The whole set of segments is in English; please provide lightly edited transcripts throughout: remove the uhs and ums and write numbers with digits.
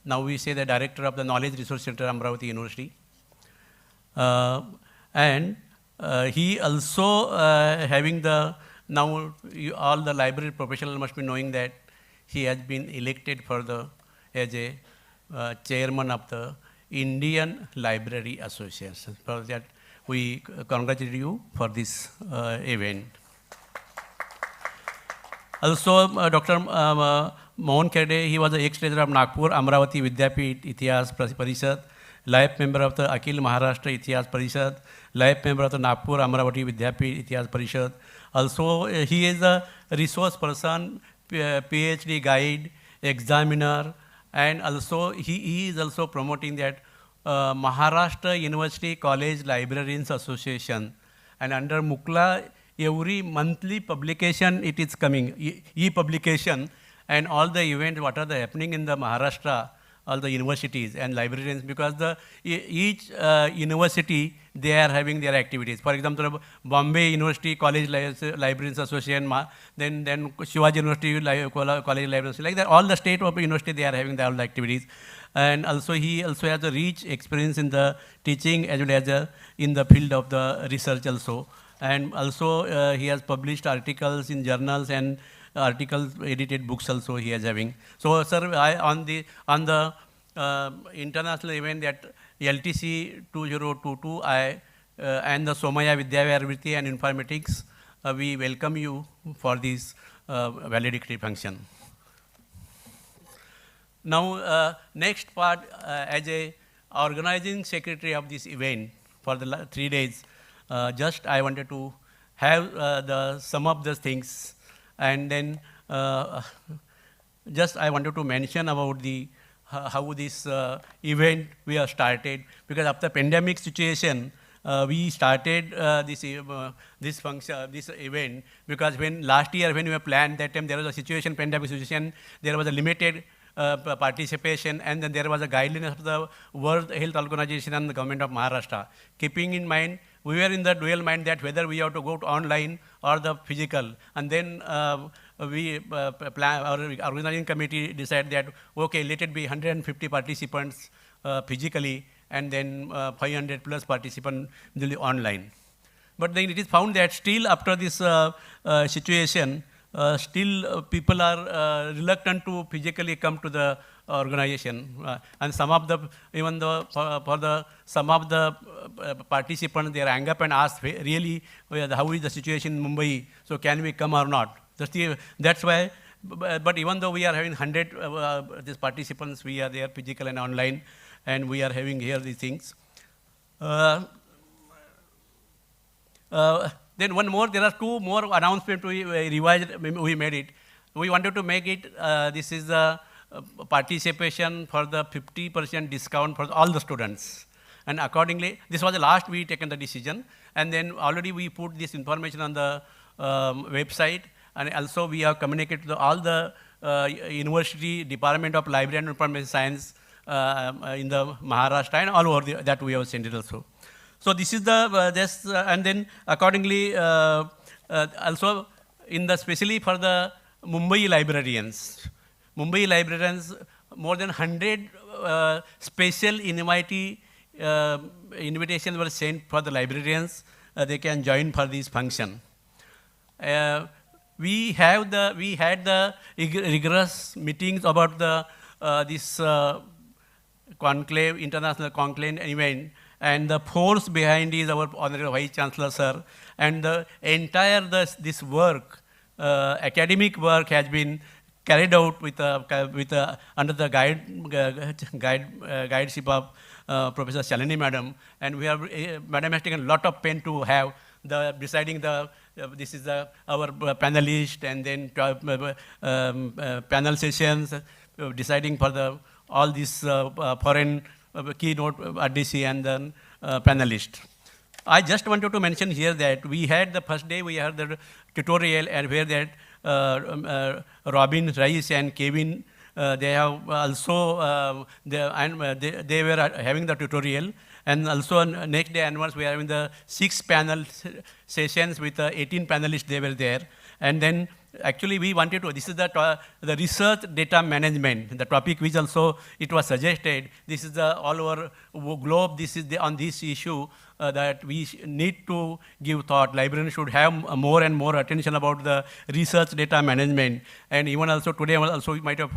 now we say the director of the Knowledge Resource Center, Amravati University. And he also having the, now all the library professionals must be knowing that he has been elected for the, as a chairman of the Indian Library Association. For that, we congratulate you for this event. Also, Dr. Mohan Kherde, he was the ex-treasurer of Nagpur, Amravati Vidyapit Itihas Parishad, life member of the Akhil Maharashtra Itihas Parishad, life member of the Nagpur Amravati Vidyapit Itihas Parishad. Also, he is a resource person, PhD guide, examiner, and also he is also promoting that Maharashtra University College Librarians Association, and under Mukla, every monthly publication it is coming, e-publication, and all the events what are happening in the Maharashtra, all the universities and librarians, because each university, they are having their activities. For example, Bombay University College Librarians Association, then Shivaji University College Librarians, like that, all the state of university, they are having all the activities. And also he also has a rich experience in the teaching as well as in the field of the research also. And also he has published articles in journals and articles, edited books also he is having. So sir, on the international event that LTC2022, and the Somaya Vidyavaritti and Informatics, we welcome you for this valedictory function. Now, next part, as a organizing secretary of this event for the 3 days, just I wanted to have some of the things, and then just I wanted to mention about the how this event we have started, because after pandemic situation, we started this function, this event, because when last year when we planned that time, there was a situation, pandemic situation, there was a limited participation, and then there was a guideline of the World Health Organization and the government of Maharashtra. Keeping in mind, we were in the dual mind that whether we have to go to online or the physical, and then we plan, our organizing committee decided that, okay, let it be 150 participants physically, and then 500 plus participants online. But then it is found that still after this situation, still people are reluctant to physically come to the organization, and some of the, even though for the some of the participants, they rang up and asked, really, how is the situation in Mumbai, so can we come or not? That's why, but even though we are having 100 these participants, we are there physical and online, and we are having here these things. Then one more, there are 2 more announcements we revised, we made it. We wanted to make it, this is the participation for the 50% discount for all the students. And accordingly, this was the last we taken the decision. And then already we put this information on the website. And also we have communicated to all the University Department of Library and Information Science in the Maharashtra and all over that we have sent it also. So this is the, and then accordingly, also in the, especially for the Mumbai librarians, more than 100 special invitations were sent for the librarians. They can join for this function. We had the rigorous meetings about the this conclave, international conclave event, and the force behind is our Honorable Vice Chancellor, sir. And the entire this work, academic work, has been carried out with under the guideship of Professor Shalini Madam. And we have, Madam has taken a lot of pain to have the deciding the, this is our panelist, and then panel sessions, deciding for the all these foreign keynote RDC and then panelist. I just wanted to mention here that we had the first day, we had the tutorial, and where that Robin Rice and Kevin, they have also, they were having the tutorial. And also on next day onwards, we are having the 6 panel sessions with 18 panelists, they were there. And then actually we wanted to, this is the research data management, the topic which also it was suggested. This is the all over globe, this is on this issue that we need to give thought. Librarians should have more and more attention about the research data management. And even also today also you might have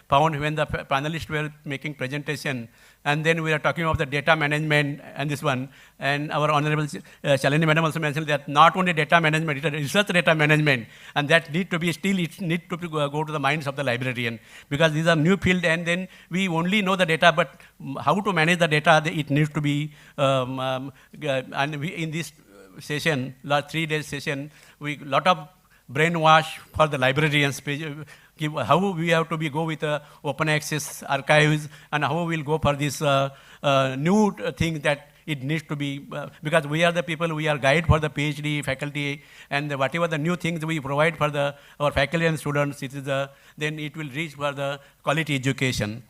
found when the panelists were making presentation, and then we are talking about the data management and this one. And our Honorable Shalini Madam also mentioned that not only data management, it is research data management, and that need to be still, it need to go to the minds of the librarian, because these are new field, and then we only know the data, but how to manage the data, it needs to be, and we, in this session, last 3 days session, we lot of brainwash for the librarians, how we have to go with open access archives, and how we will go for this new thing that it needs to be, because we are the people, we are guide for the PhD faculty, and whatever the new things we provide for our faculty and students, it is then it will reach for the quality education.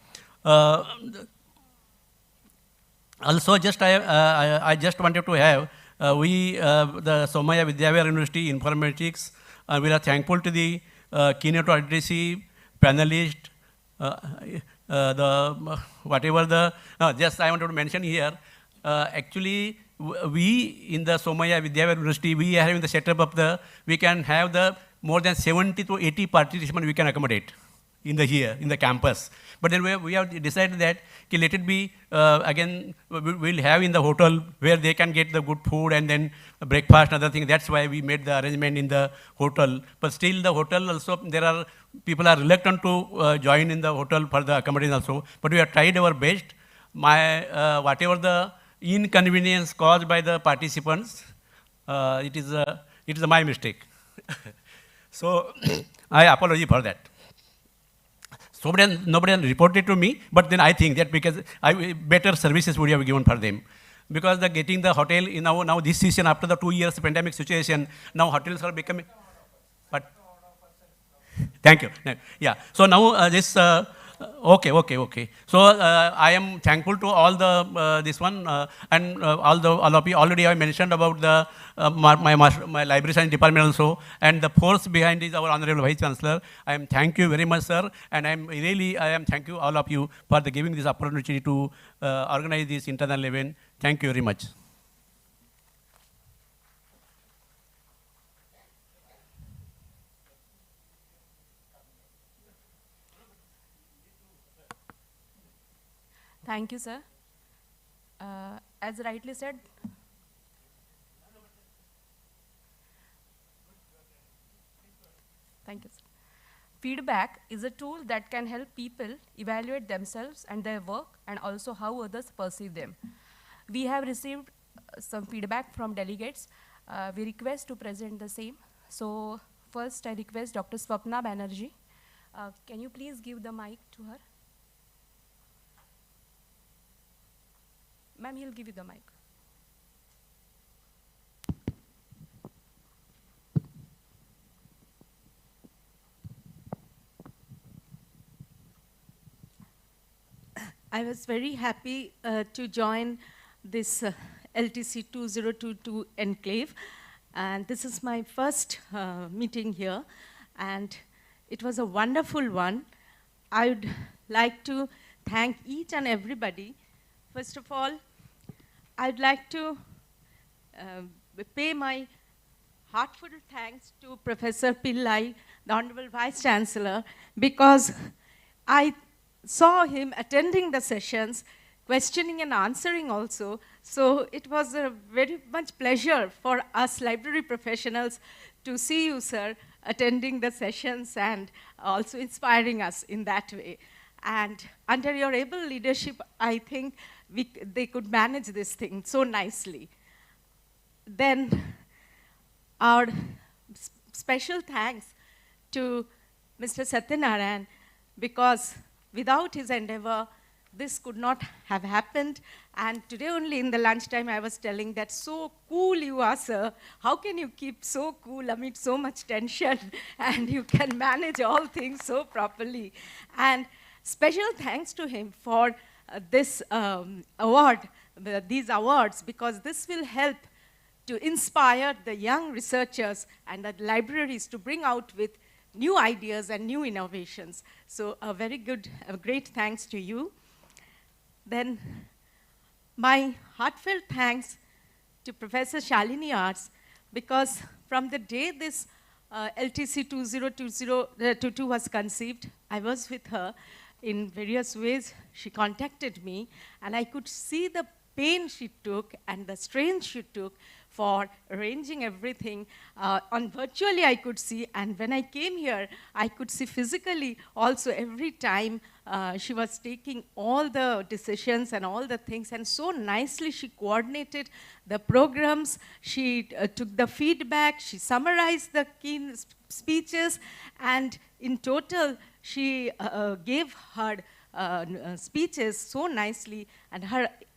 Also, just I just wanted to have, the Somaya Vidyavihar University Informatics, we are thankful to the keynote auditory panelist, whatever the, just I wanted to mention here, actually, we in the Somaya Vidyavihar University, we are having the setup of we can have the more than 70 to 80 participants we can accommodate in the campus. But then we have decided that let it be, again, we'll have in the hotel where they can get the good food and then breakfast and other things. That's why we made the arrangement in the hotel. But still the hotel also, people are reluctant to join in the hotel for the accommodation also. But we have tried our best. Whatever the inconvenience caused by the participants, it is my mistake. So I apologize for that. Nobody reported to me, but then I think that because better services would have given for them. Because getting the hotel, now this season, after the 2 years pandemic situation, now hotels are becoming, but thank you. Yeah, so now this, okay. So I am thankful to all the, this one, and all of you, already I mentioned about the, my library science department also, and the force behind is our Honorable Vice Chancellor. I am thank you very much, sir, and I am thank you all of you for giving this opportunity to organize this internal event. Thank you very much. Thank you, sir. As rightly said, thank you, sir. Feedback is a tool that can help people evaluate themselves and their work, and also how others perceive them. We have received some feedback from delegates. We request to present the same. So first, I request Dr. Swapna Banerjee. Can you please give the mic to her? Ma'am, he'll give you the mic. I was very happy to join this LTC2022 enclave, and this is my first meeting here, and it was a wonderful one. I would like to thank each and everybody. First of all, I'd like to pay my heartfelt thanks to Professor Pillai, the Honorable Vice Chancellor, because I saw him attending the sessions, questioning and answering also. So it was a very much pleasure for us library professionals to see you, sir, attending the sessions and also inspiring us in that way. And under your able leadership, I think they could manage this thing so nicely. Then our special thanks to Mr. Satyanarayan, because without his endeavor, this could not have happened. And today only in the lunchtime, I was telling that so cool you are, sir. How can you keep so cool amid so much tension? And you can manage all things so properly. And special thanks to him for this award, these awards, because this will help to inspire the young researchers and the libraries to bring out with new ideas and new innovations. So a great thanks to you. Then my heartfelt thanks to Professor Shalini Arts, because from the day this LTC2022 was conceived, I was with her in various ways. She contacted me, and I could see the pain she took and the strain she took for arranging everything. On virtually I could see, and when I came here, I could see physically also every time she was taking all the decisions and all the things, and so nicely she coordinated the programs. She took the feedback, she summarized the key speeches, and in total, she gave her speeches so nicely, and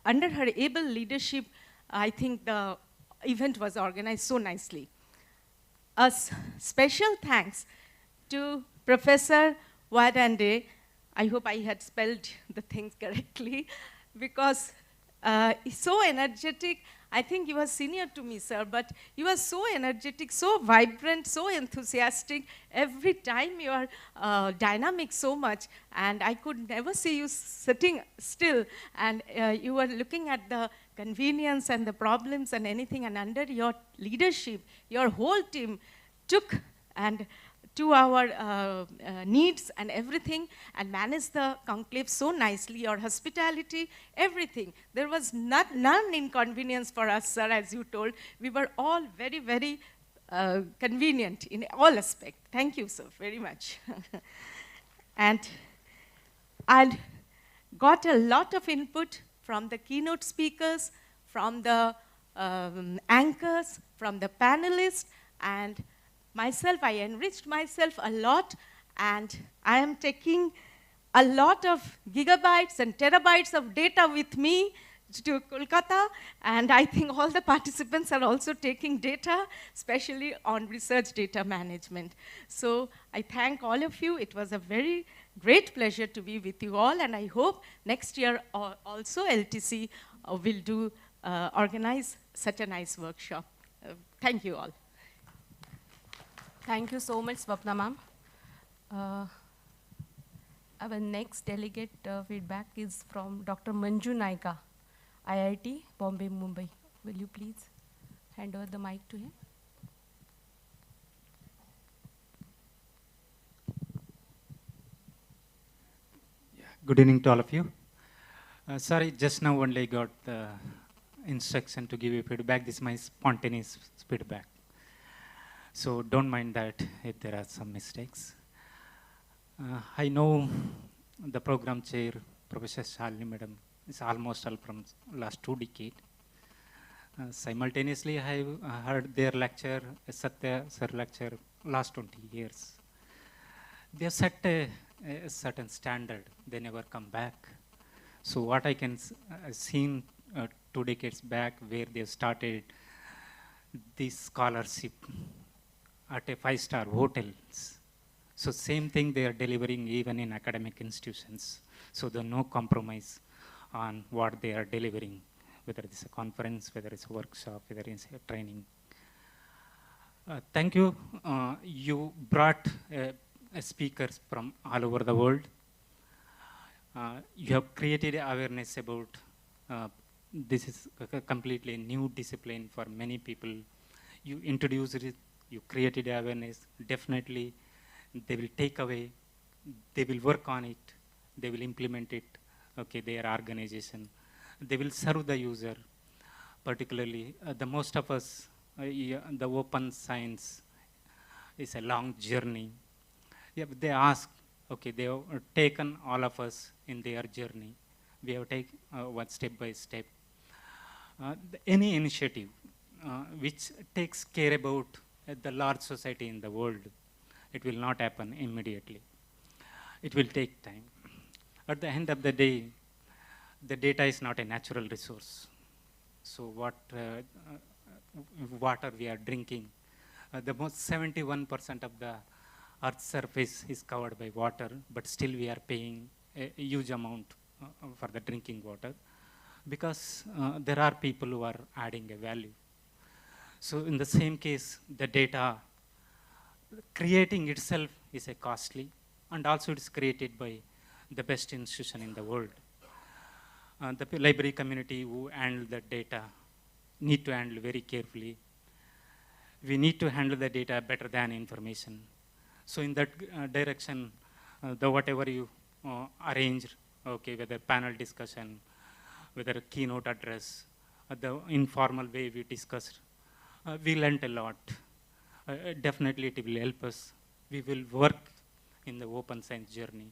under her able leadership, I think the event was organized so nicely. A special thanks to Professor Wadande. I hope I had spelled the things correctly, because he's so energetic. I think he was senior to me, sir, but he was so energetic, so vibrant, so enthusiastic. Every time you are dynamic so much, and I could never see you sitting still, and you were looking at the convenience and the problems and anything, and under your leadership, your whole team took and to our needs and everything, and managed the conclave so nicely, your hospitality, everything. There was none inconvenience for us, sir, as you told. We were all very, very convenient in all aspects. Thank you, sir, very much. And I got a lot of input from the keynote speakers, from the anchors, from the panelists, and myself, I enriched myself a lot, and I am taking a lot of gigabytes and terabytes of data with me to Kolkata, and I think all the participants are also taking data, especially on research data management. So I thank all of you. It was a very great pleasure to be with you all, and I hope next year also LTC will organize such a nice workshop. Thank you all. Thank you so much, Swapna ma'am. Our next delegate feedback is from Dr. Manju Naika, IIT, Bombay, Mumbai. Will you please hand over the mic to him? Yeah. Good evening to all of you. Sorry, just now only got the instruction to give you feedback. This is my spontaneous feedback. So don't mind that if there are some mistakes. I know the program chair, Professor Shalini Madam, is almost all from last 2 decades. Simultaneously, I heard their lecture, Satya Sir lecture, last 20 years. They have set a certain standard. They never come back. So what I can seen 2 decades back, where they started this scholarship at a 5-star hotels. So same thing they are delivering even in academic institutions. So there's no compromise on what they are delivering, whether it's a conference, whether it's a workshop, whether it's a training. Thank you. You brought speakers from all over the world. You have created awareness about this is a completely new discipline for many people. You introduced it, you created awareness. Definitely, they will take away, they will work on it, they will implement it, okay, their organization. They will serve the user, particularly the most of us, the open science is a long journey. Yeah, they ask, okay, they have taken all of us in their journey. We have taken one step by step. Any initiative which takes care about the large society in the world, it will not happen immediately. It will take time. At the end of the day, the data is not a natural resource. So what water we are drinking, the most 71% of the Earth's surface is covered by water, but still we are paying a huge amount for the drinking water, because there are people who are adding a value. So in the same case, the data creating itself is a costly, and also it's created by the best institution in the world. The library community who handle the data need to handle very carefully. We need to handle the data better than information. So in that direction, the whatever you arranged, okay, whether panel discussion, whether a keynote address, the informal way we discussed, we learned a lot. Definitely it will help us. We will work in the open science journey.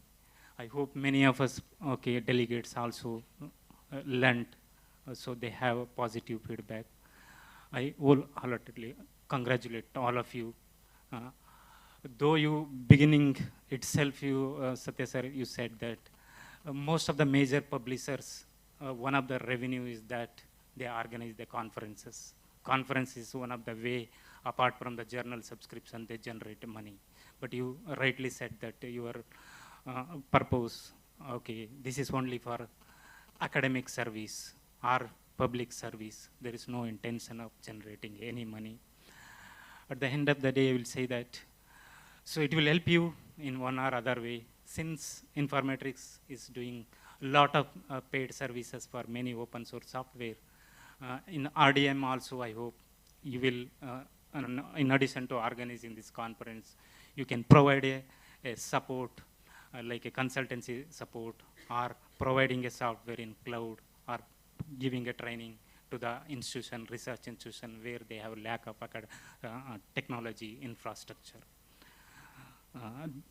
I hope many of us, okay, delegates also learned, so they have a positive feedback. I wholeheartedly congratulate all of you. Though you beginning itself, you, Satya sir, you said that most of the major publishers, one of the revenue is that they organize the conferences. Conference is one of the way, apart from the journal subscription, they generate money. But you rightly said that your purpose, okay, this is only for academic service or public service. There is no intention of generating any money. At the end of the day, I will say that, so it will help you in one or other way, since Informatics is doing a lot of paid services for many open source software. In RDM also, I hope you will, in addition to organizing this conference, you can provide a support, like a consultancy support, or providing a software in cloud, or giving a training to the institution, research institution, where they have lack of technology infrastructure.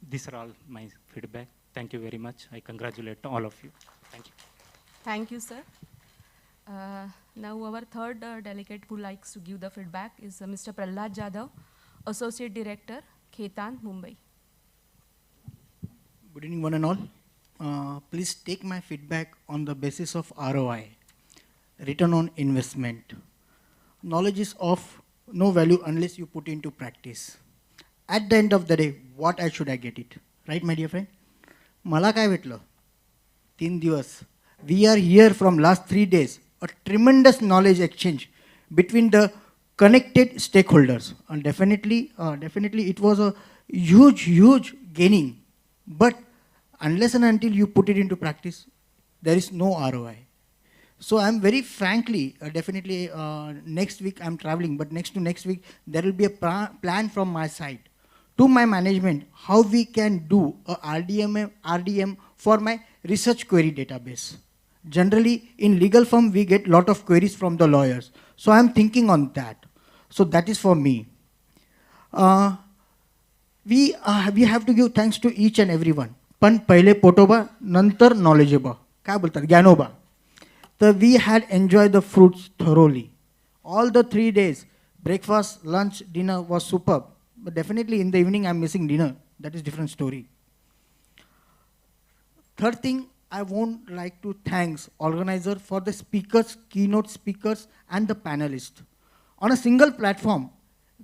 These are all my feedback. Thank you very much. I congratulate all of you. Thank you. Thank you, sir. Now our third delegate who likes to give the feedback is Mr. Prahlad Jadhav, Associate Director, Khetan, Mumbai. Good evening, one and all. Please take my feedback on the basis of ROI, return on investment. Knowledge is of no value unless you put into practice. At the end of the day, what should I get it? Right, my dear friend? मला काय भेटलं? 3 दिवस. We are here from last 3 days. A tremendous knowledge exchange between the connected stakeholders. And definitely it was a huge gaining. But unless and until you put it into practice, there is no ROI. So I'm very frankly, definitely next week I'm traveling, but next week there will be a plan from my side to my management how we can do a RDM for my research query database. Generally in legal firm we get lot of queries from the lawyers. So I'm thinking on that. So that is for me. We have to give thanks to each and everyone. पण पहिले पोटोबा नंतर knowledgeable. काय बोलतात Dnyanoba. So we had enjoyed the fruits thoroughly. All the 3 days, breakfast, lunch, dinner was superb. But definitely in the evening I'm missing dinner. That is different story. Third thing, I would like to thank organizer for the speakers, keynote speakers, and the panelists. On a single platform,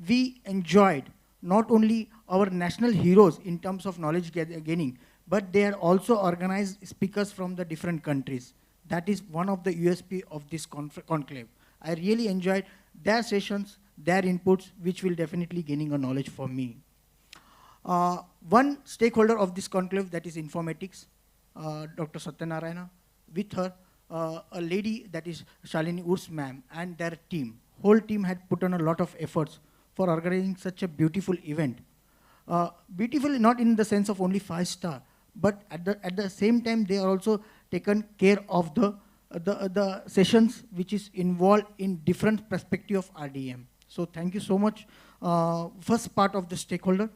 we enjoyed not only our national heroes in terms of knowledge gaining, but they are also organized speakers from the different countries. That is one of the USP of this conclave. I really enjoyed their sessions, their inputs, which will definitely gaining a knowledge for me. One stakeholder of this conclave, that is Informatics, Dr. Satyanarayana, with her, a lady that is Shalini Urs ma'am, and their team. Whole team had put on a lot of efforts for organizing such a beautiful event. Beautiful not in the sense of only 5-star, but at the same time they are also taken care of the sessions which is involved in different perspective of RDM. So thank you so much. First part of the stakeholder.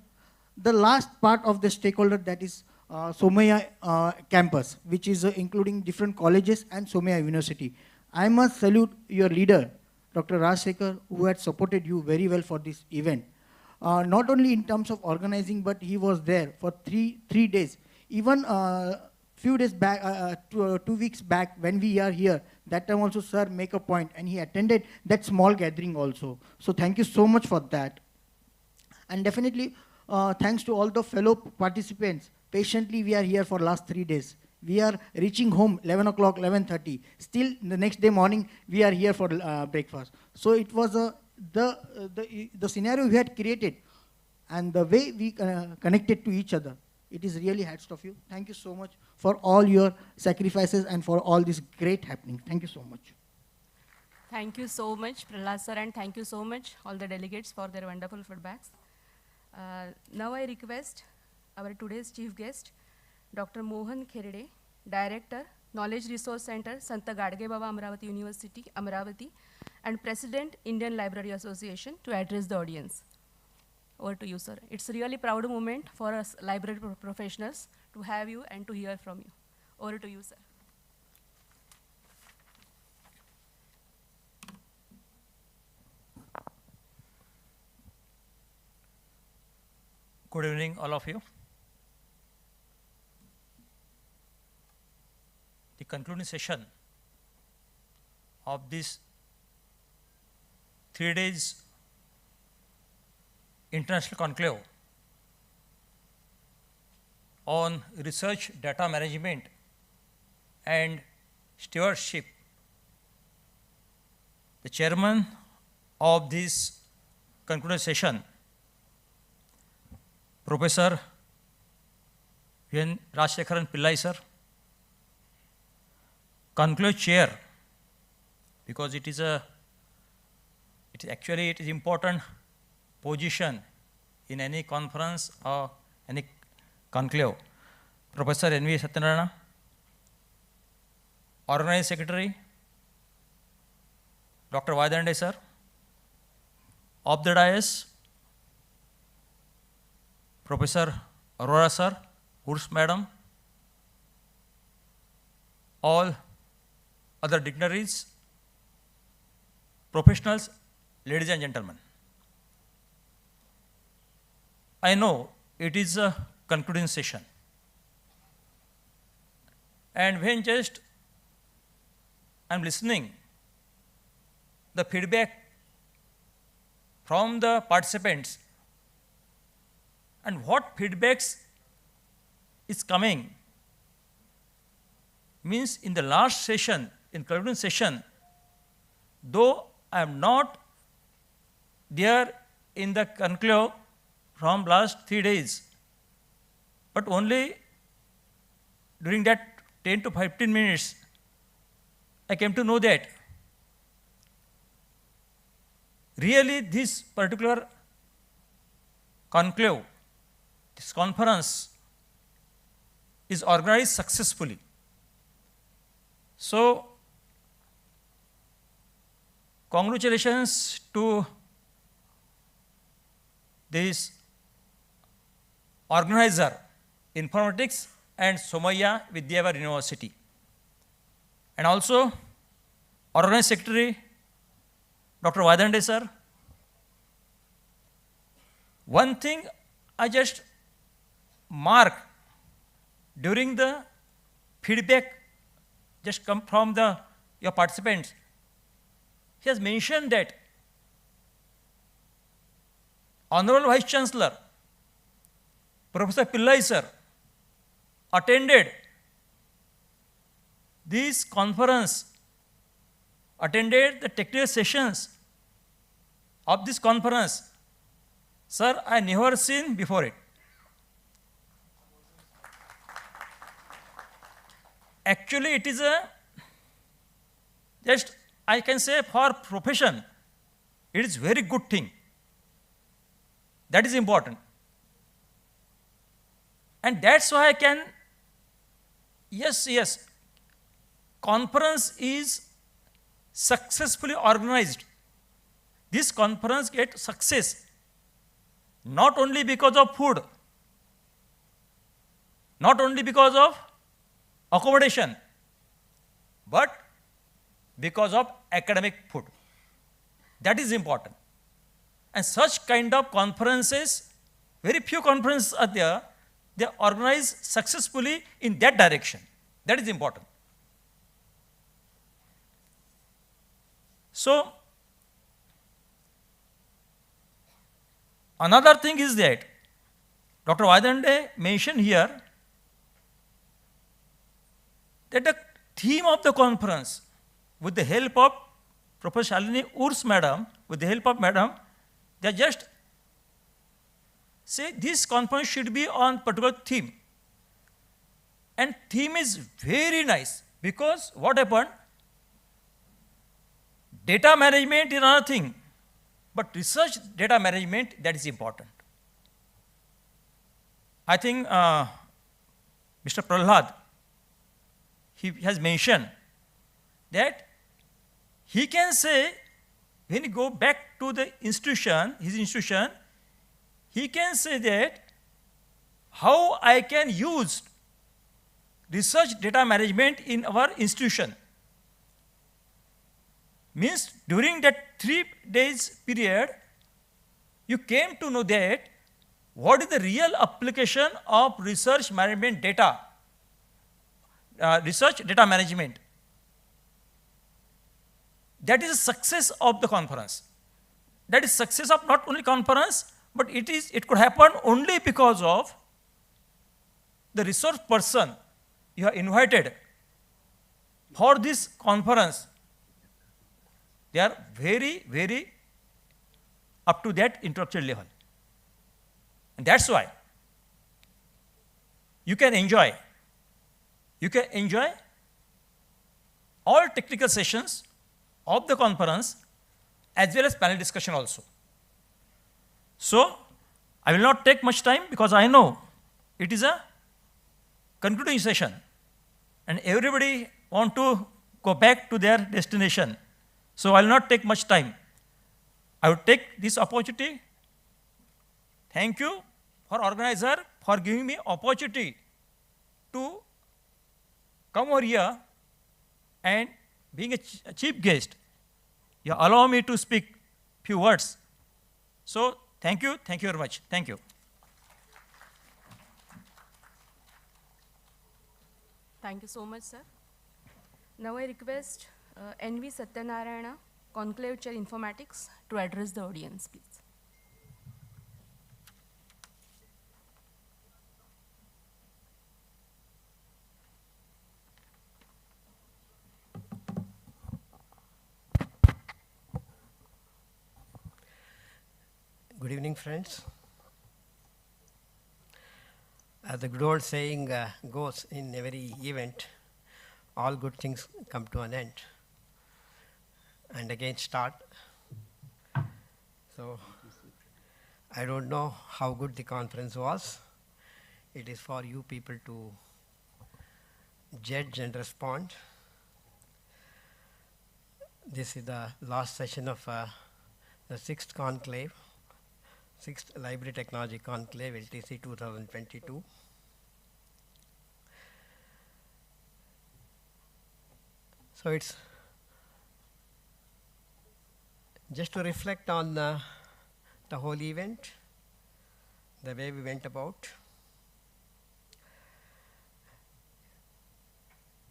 The last part of the stakeholder, that is Somaiya campus, which is including different colleges and Somaiya University. I must salute your leader, Dr. Rajsekhar, who had supported you very well for this event. Not only in terms of organizing, but he was there for three days. Even few days back, 2 weeks back, when we are here, that time also sir make a point, and he attended that small gathering also. So thank you so much for that. And definitely thanks to all the fellow participants. Patiently we are here for last 3 days. We are reaching home 11 o'clock, 11:30. Still the next day morning we are here for breakfast. So it was a the scenario we had created and the way we connected to each other, it is really hats off you. Thank you so much for all your sacrifices and for all this great happening. Thank you so much. Thank you so much, Prahlad sir, and thank you so much, all the delegates, for their wonderful feedbacks. Now I request our today's chief guest, Dr. Mohan Kherade, Director, Knowledge Resource Center, Santa Gadge Baba Amravati University, Amravati, and President, Indian Library Association, to address the audience. Over to you, sir. It's a really proud moment for us library professionals to have you and to hear from you. Over to you, sir. Good evening, all of you. The concluding session of this 3 days international conclave on research, data management, and stewardship. The chairman of this concluding session, Professor N. Rajshekharan Pillai sir, conclave chair, because it is important position in any conference or any conclave. Professor N.V. Satyanarayana, Organizing Secretary, Dr. Vaidande sir, of the dais, Professor Arora sir, Urs madam, all other dignitaries, professionals, ladies and gentlemen. I know it is a concluding session, and when just I'm listening the feedback from the participants and what feedbacks is coming, means in the last session, in concluding session, though I am not there in the conclave from last 3 days, but only during that 10 to 15 minutes, I came to know that really this particular conclave, this conference is organized successfully. So, congratulations to this organizer, Informatics and Somaiya Vidyavar University, and also Organizing Secretary, Dr. Vaidande sir. One thing I just marked during the feedback just come from your participants, he has mentioned that Honorable Vice Chancellor, Professor Pillai sir, attended this conference, attended the technical sessions of this conference. Sir, I never seen before it. Actually, it is just I can say for profession, it is very good thing. That is important. And that's why I can, yes, conference is successfully organized. This conference gets success not only because of food, not only because of accommodation, but because of academic food. That is important. And such kind of conferences, very few conferences are there, they are organized successfully in that direction. That is important. So, another thing is that Dr. Vaidande mentioned here that the theme of the conference, with the help of Professor Shalini Urs madam, with the help of madam, they just say this conference should be on particular theme. And theme is very nice because what happened? Data management is another thing, but research data management, that is important. I think Mr. Prahlad, he has mentioned that he can say, when he go back to the institution, his institution, he can say that how I can use research data management in our institution. Means during that 3 days period, you came to know that what is the real application of research management data, research data management. That is the success of the conference. That is success of not only conference, but it could happen only because of the resource person you have invited for this conference. They are very, very up to that intellectual level. And that's why you can enjoy all technical sessions of the conference as well as panel discussion also. So, I will not take much time because I know it is a concluding session and everybody want to go back to their destination. So, I will not take much time. I will take this opportunity. Thank you for organizer for giving me opportunity to come over here and being a chief guest. You allow me to speak few words. So, thank you very much. Thank you. Thank you so much, sir. Now I request N.V. Satyanarayana, Conclave Chair Informatics, to address the audience, please. Good evening, friends. As the good old saying goes, in every event, all good things come to an end and again start. So, I don't know how good the conference was. It is for you people to judge and respond. This is the last session of the 6th conclave. 6th Library Technology Conclave, LTC 2022. So it's just to reflect on the whole event, the way we went about.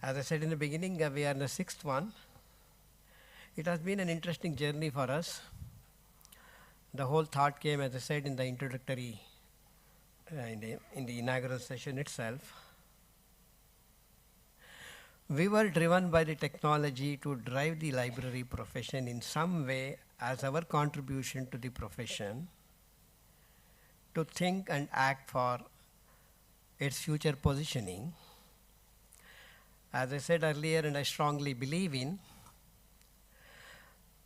As I said in the beginning, we are in the 6th one. It has been an interesting journey for us. The whole thought came, as I said, in the introductory, in the inaugural session itself. We were driven by the technology to drive the library profession in some way as our contribution to the profession, to think and act for its future positioning. As I said earlier, and I strongly believe in,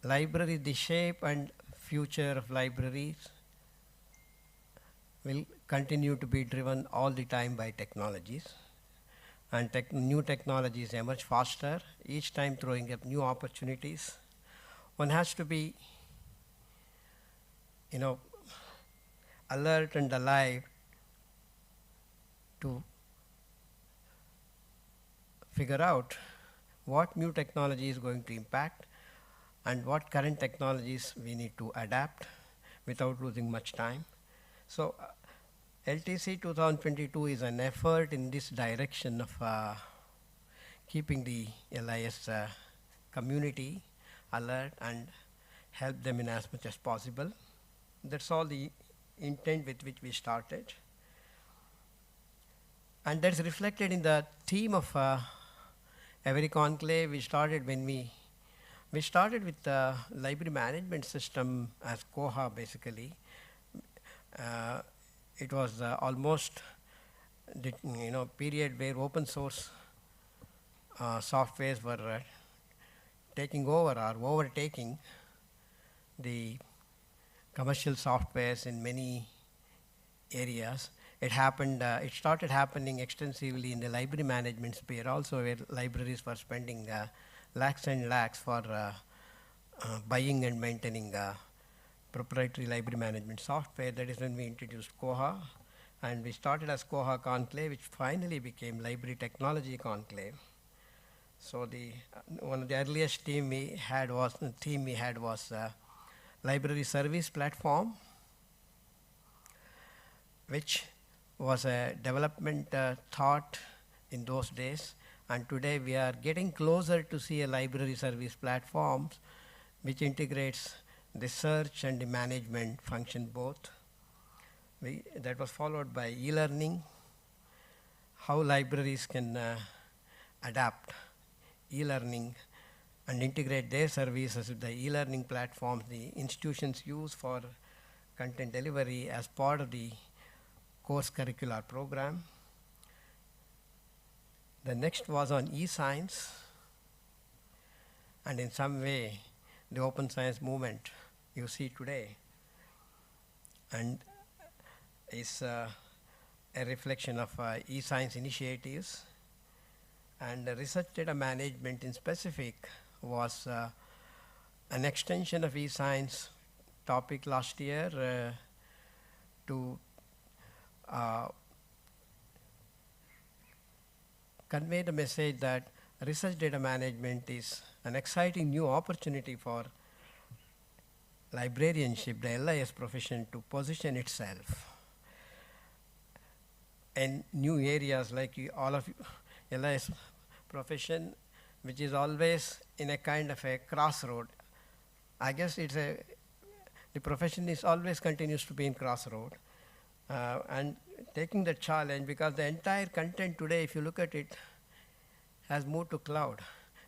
library, the shape and future of libraries will continue to be driven all the time by technologies, and new technologies emerge faster, each time throwing up new opportunities. One has to be, alert and alive to figure out what new technology is going to impact and what current technologies we need to adapt without losing much time. So LTC 2022 is an effort in this direction of keeping the LIS community alert and help them in as much as possible. That's all the intent with which we started. And that's reflected in the theme of every conclave. We started when we We started with the library management system as Koha basically. It was almost the period where open source softwares were taking over or overtaking the commercial softwares in many areas. It happened. It started happening extensively in the library management sphere also, where libraries were spending lakhs and lakhs for buying and maintaining proprietary library management software. That is when we introduced Koha, and we started as Koha Conclave, which finally became Library Technology Conclave. So the one of the earliest theme we had was Library Service Platform, which was a development thought in those days, and today we are getting closer to see a library service platform which integrates the search and the management function both. That was followed by e-learning, how libraries can adapt e-learning and integrate their services with the e-learning platforms the institutions use for content delivery as part of the course curricular program. The next was on e-science, and in some way the open science movement you see today and is a reflection of e-science initiatives. And research data management in specific was an extension of e-science topic last year to convey the message that research data management is an exciting new opportunity for librarianship, the LIS profession, to position itself in new areas like all of you, LIS profession, which is always in a kind of a crossroad. I guess the profession is always continues to be in crossroad. And taking the challenge, because the entire content today, if you look at it, has moved to cloud.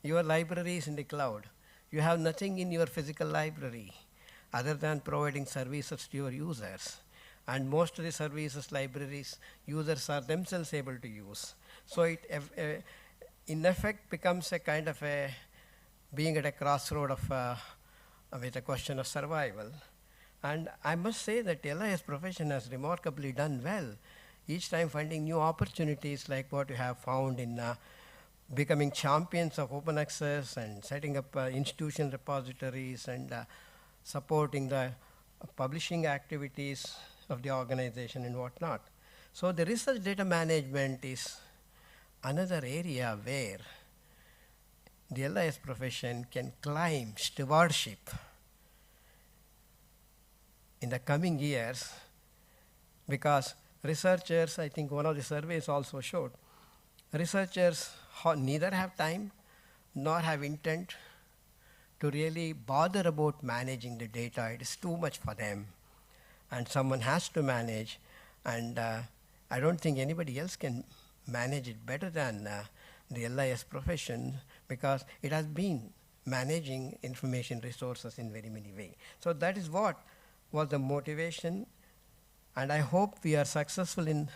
Your library is in the cloud. You have nothing in your physical library other than providing services to your users. And most of the services libraries users are themselves able to use. So it in effect becomes a kind of a being at a crossroad of with a question of survival. And I must say that LIS profession has remarkably done well, each time finding new opportunities like what you have found in becoming champions of open access and setting up institutional repositories and supporting the publishing activities of the organization and whatnot. So the research data management is another area where the LIS profession can claim stewardship in the coming years, because researchers, I think one of the surveys also showed, researchers neither have time nor have intent to really bother about managing the data. It is too much for them, and someone has to manage, and I don't think anybody else can manage it better than the LIS profession, because it has been managing information resources in very many ways. So that is what was the motivation, and I hope we are successful in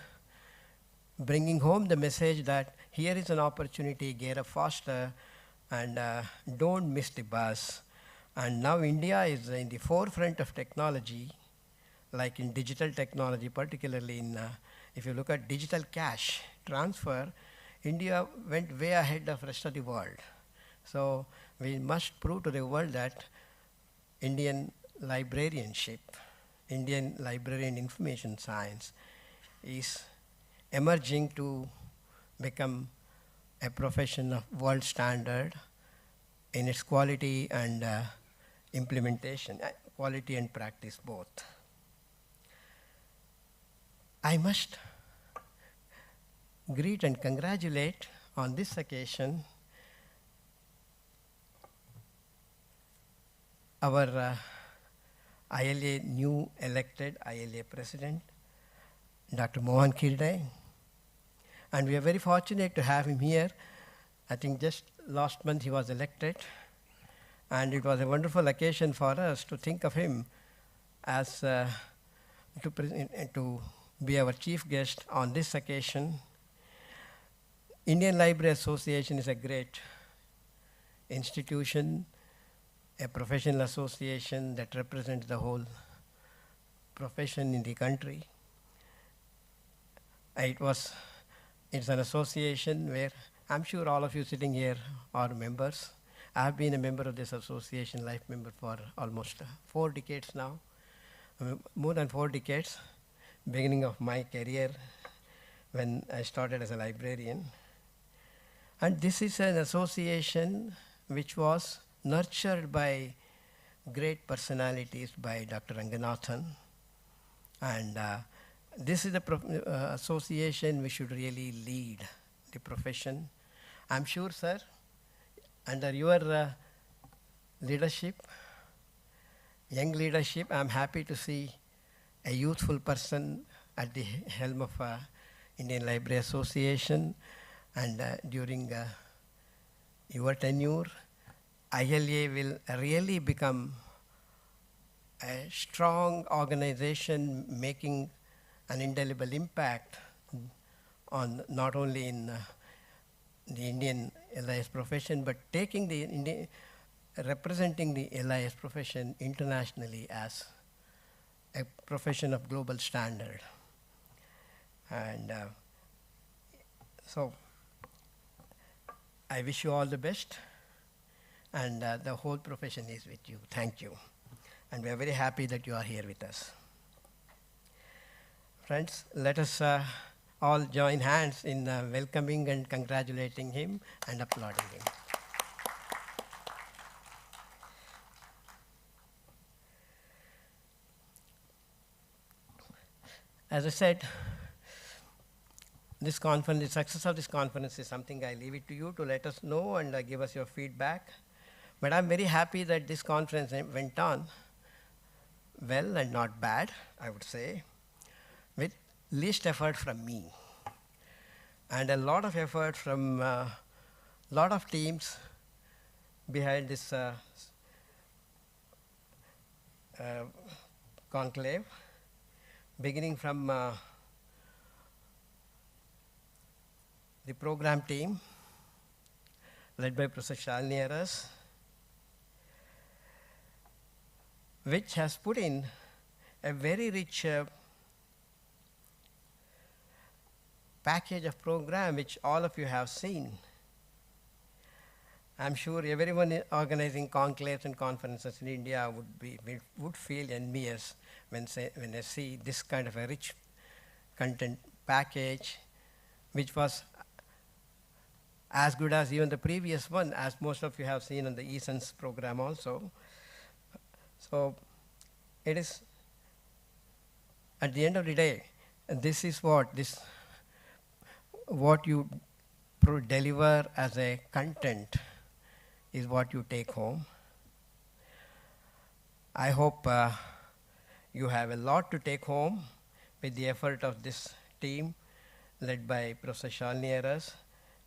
bringing home the message that here is an opportunity, gear up faster, and don't miss the bus. And now India is in the forefront of technology, like in digital technology, particularly in, if you look at digital cash transfer, India went way ahead of the rest of the world. So we must prove to the world that Indian librarianship, Indian library and information science is emerging to become a profession of world standard in its quality and implementation, quality and practice both. I must greet and congratulate on this occasion our ILA new elected ILA president, Dr. Mohan Kirde, and we are very fortunate to have him here. I think just last month he was elected, And it was a wonderful occasion for us to think of him as to be our chief guest on this occasion. Indian Library Association is a great institution, a professional association that represents the whole profession in the country. It's an association where I'm sure all of you sitting here are members. I have been a member of this association, life member, for almost 4 decades now, more than 4 decades, beginning of my career when I started as a librarian. And this is an association which was nurtured by great personalities, by Dr. Ranganathan. And this is the association which should really lead the profession. I'm sure, sir, under your leadership, young leadership, I'm happy to see a youthful person at the helm of Indian Library Association. And during your tenure, ILA will really become a strong organization making an indelible impact on not only in the Indian LIS profession, but taking representing the LIS profession internationally as a profession of global standard. And so I wish you all the best, and the whole profession is with you. Thank you. And we are very happy that you are here with us. Friends, let us all join hands in welcoming and congratulating him and applauding him. As I said, this conference, the success of this conference is something I leave it to you to let us know and give us your feedback. But I'm very happy that this conference went on well and not bad, I would say, with least effort from me. And a lot of effort from a lot of teams behind this conclave, beginning from the program team led by Professor Shalini Aras, which has put in a very rich package of program which all of you have seen. I'm sure everyone organizing conclaves and conferences in India would feel envious when they see this kind of a rich content package, which was as good as even the previous one, as most of you have seen on the ESON's program also. So it is, at the end of the day, this is what you deliver as a content is what you take home. I hope you have a lot to take home with the effort of this team led by Professor Shalini Aras,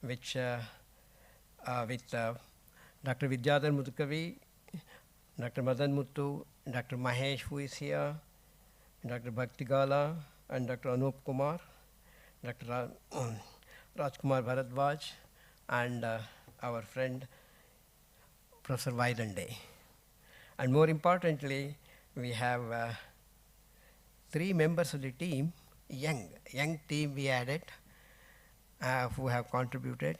which with Dr. Vidyadhar Mudukavi, Dr. Madan Muttu, Dr. Mahesh, who is here, Dr. Bhakti Gala, and Dr. Anup Kumar, Dr. Rajkumar Bharadwaj, and our friend Professor Vaidande. And more importantly, we have 3 members of the team, young team we added, who have contributed.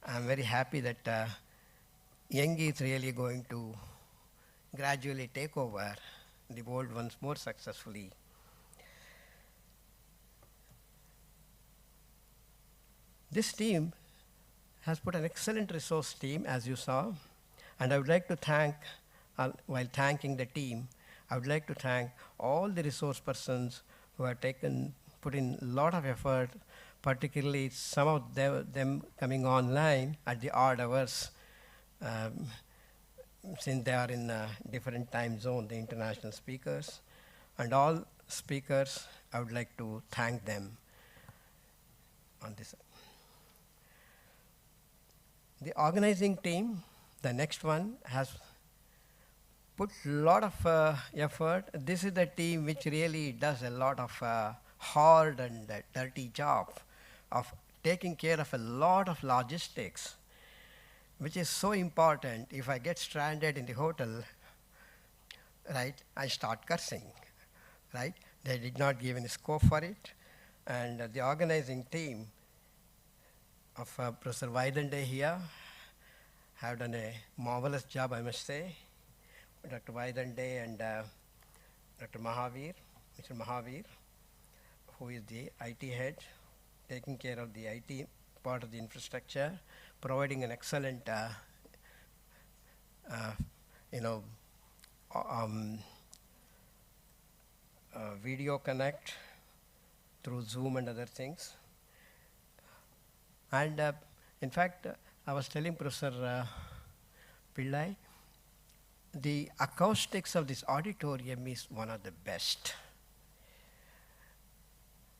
I'm very happy that young is really going to gradually take over the old ones more successfully. This team has put an excellent resource team, as you saw, and I would like to thank, while thanking the team, I would like to thank all the resource persons who have put in a lot of effort, particularly some of them coming online at the odd hours, since they are in a different time zone, the international speakers. And all speakers, I would like to thank them on this. The organizing team, the next one, has put a lot of effort. This is the team which really does a lot of hard and dirty job of taking care of a lot of logistics, which is so important. If I get stranded in the hotel, right, I start cursing, right? They did not give any scope for it. And the organizing team of Professor Vaidande here have done a marvelous job, I must say. Dr. Vaidande and Dr. Mahavir, Mr. Mahavir, who is the IT head, taking care of the IT part of the infrastructure, providing an excellent, video connect through Zoom and other things. And in fact, I was telling Professor Pillai, the acoustics of this auditorium is one of the best.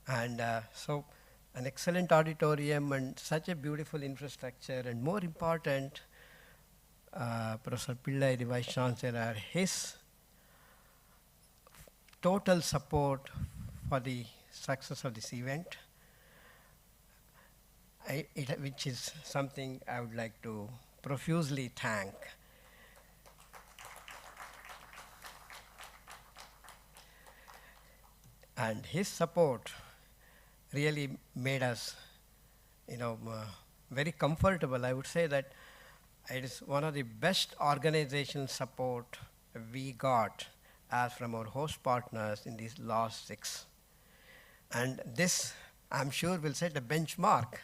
And so an excellent auditorium and such a beautiful infrastructure, and more important, Professor Pillai, the Vice Chancellor, his total support for the success of this event, which is something I would like to profusely thank. And his support really made us, very comfortable. I would say that it is one of the best organizational support we got as from our host partners in these last 6. And this, I'm sure, will set a benchmark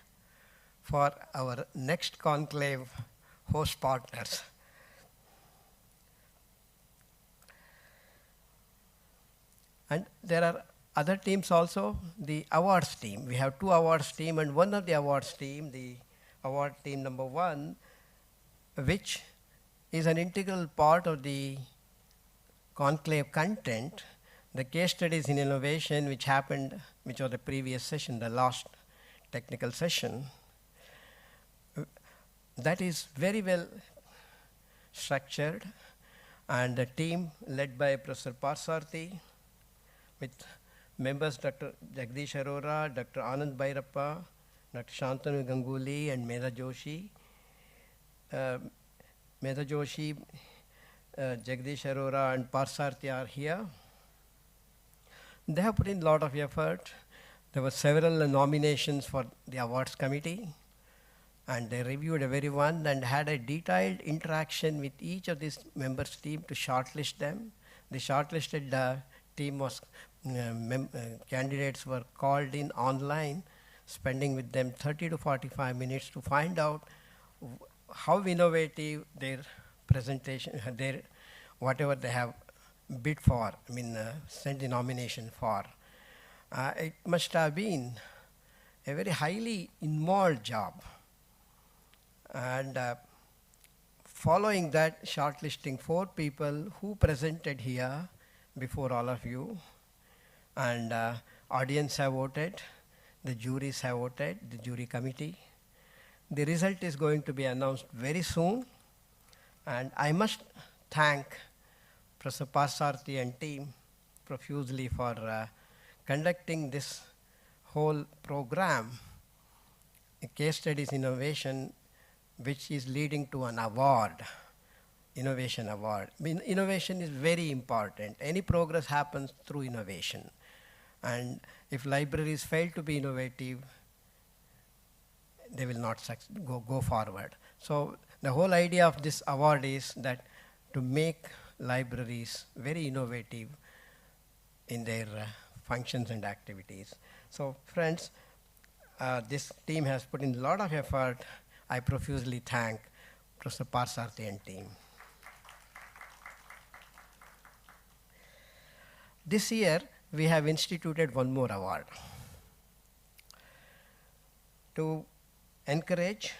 for our next conclave host partners. And there are other teams also, the awards team. We have 2 awards team, and one of the awards team, the award team number 1, which is an integral part of the conclave content, the case studies in innovation which happened, which was the previous session, the last technical session. That is very well structured, and the team led by Professor Parsarthi with members Dr. Jagdish Arora, Dr. Anand Bhairappa, Dr. Shantanu Ganguly, and Medha Joshi. Medha Joshi, Jagdish Arora, and Parsarthi are here. They have put in a lot of effort. There were several nominations for the awards committee, and they reviewed everyone and had a detailed interaction with each of these members' team to shortlist them. The shortlisted team was candidates were called in online, spending with them 30 to 45 minutes to find out how innovative their presentation, their whatever they have bid for, sent the nomination for. It must have been a very highly involved job. And following that, shortlisting 4 people who presented here before all of you, and audience have voted, the juries have voted, the jury committee. The result is going to be announced very soon, and I must thank Professor Parsarthi and team profusely for conducting this whole program, a case studies innovation, which is leading to an award, innovation award. Innovation is very important. Any progress happens through innovation. And if libraries fail to be innovative, they will not go forward. So the whole idea of this award is that to make libraries very innovative in their functions and activities. So friends, this team has put in a lot of effort. I profusely thank Professor Parsarthi and team. This year, we have instituted one more award to encourage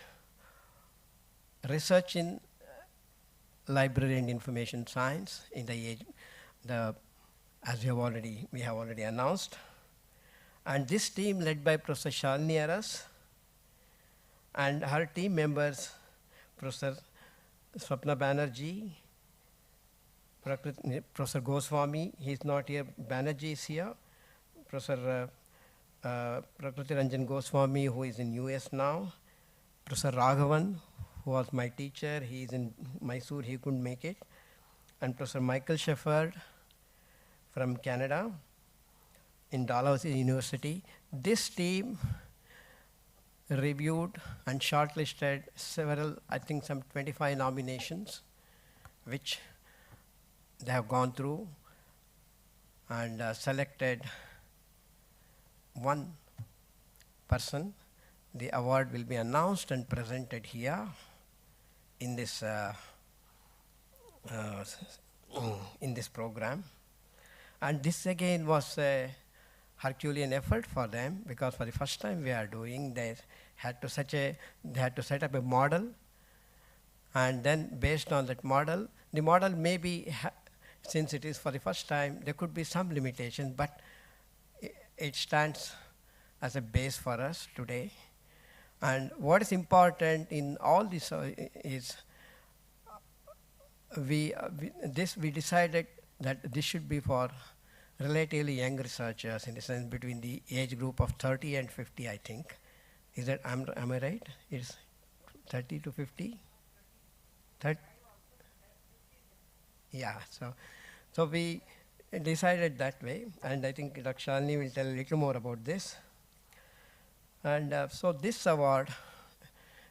research in library and information science in the age, as we have already announced. And this team led by Professor Shalini Aras and her team members, Professor Swapna Banerjee, Professor Goswami, he's not here. Banerjee is here. Professor Prakriti Ranjan Goswami, who is in US now. Professor Raghavan, who was my teacher, he is in Mysore, he couldn't make it. And Professor Michael Shefford from Canada in Dalhousie University. This team reviewed and shortlisted several, I think some 25 nominations, which they have gone through and selected one person. The award will be announced and presented here in this program. And this again was a Herculean effort for them, because for the first time we are doing, they had to set up a model, and then based on that model, the model may be, since it is for the first time, there could be some limitation, but it stands as a base for us today. And what is important in all this is we decided that this should be for relatively young researchers, in the sense between the age group of 30 and 50, I think. Is that, am I right? It's 30 to 50? 30? Yeah, so we decided that way, and I think Dr. Shalini will tell a little more about this. And so this award,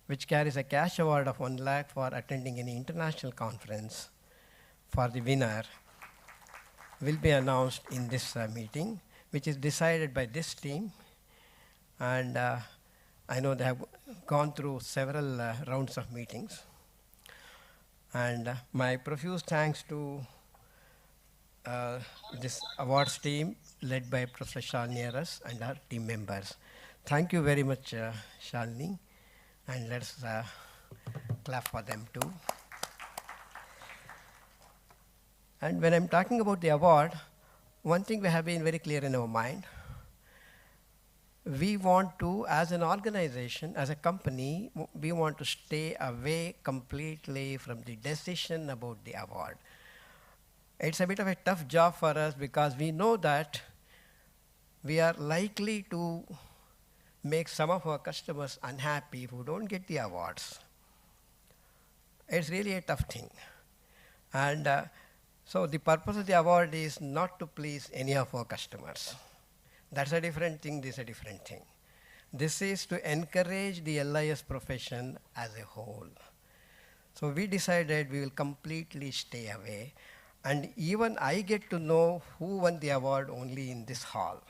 which carries a cash award of 1 lakh for attending any international conference for the winner, will be announced in this meeting, which is decided by this team. And I know they have gone through several rounds of meetings. And my profuse thanks to this awards team led by Professor Shalini Aras and our team members. Thank you very much, Shalini, and let's clap for them too. And when I'm talking about the award, one thing we have been very clear in our mind. We want to, as an organization, as a company, we want to stay away completely from the decision about the award. It's a bit of a tough job for us, because we know that we are likely to make some of our customers unhappy who don't get the awards. It's really a tough thing. And so the purpose of the award is not to please any of our customers. That's a different thing, this is a different thing. This is to encourage the LIS profession as a whole. So we decided we will completely stay away. And even I get to know who won the award only in this hall.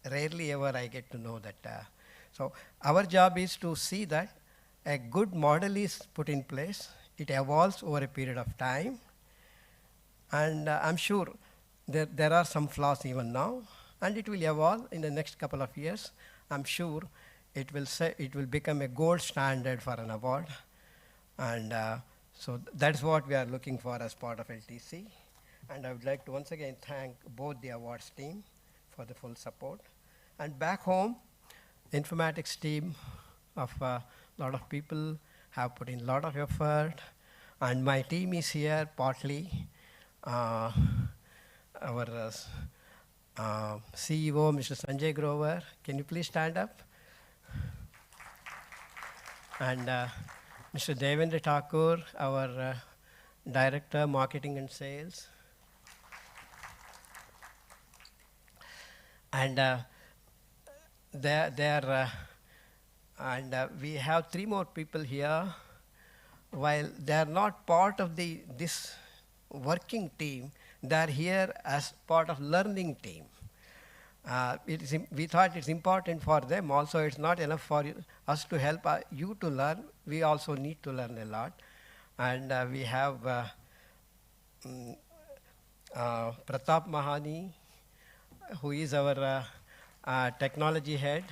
Rarely ever I get to know that. So our job is to see that a good model is put in place. It evolves over a period of time. And I'm sure there are some flaws even now, and it will evolve in the next couple of years. I'm sure it will become a gold standard for an award. And so that's what we are looking for as part of LTC. And I would like to once again thank both the awards team for the full support. And back home, Informatics team of a lot of people have put in a lot of effort. And my team is here partly. Our CEO, Mr. Sanjay Grover, can you please stand up? And Mr. Devendra Thakur, our Director, Marketing and Sales. And we have 3 more people here. While they are not part of this working team, they are here as part of learning team. We thought it's important for them also. It's not enough for us to help you to learn. We also need to learn a lot. And we have Pratap Mahani, who is our technology head,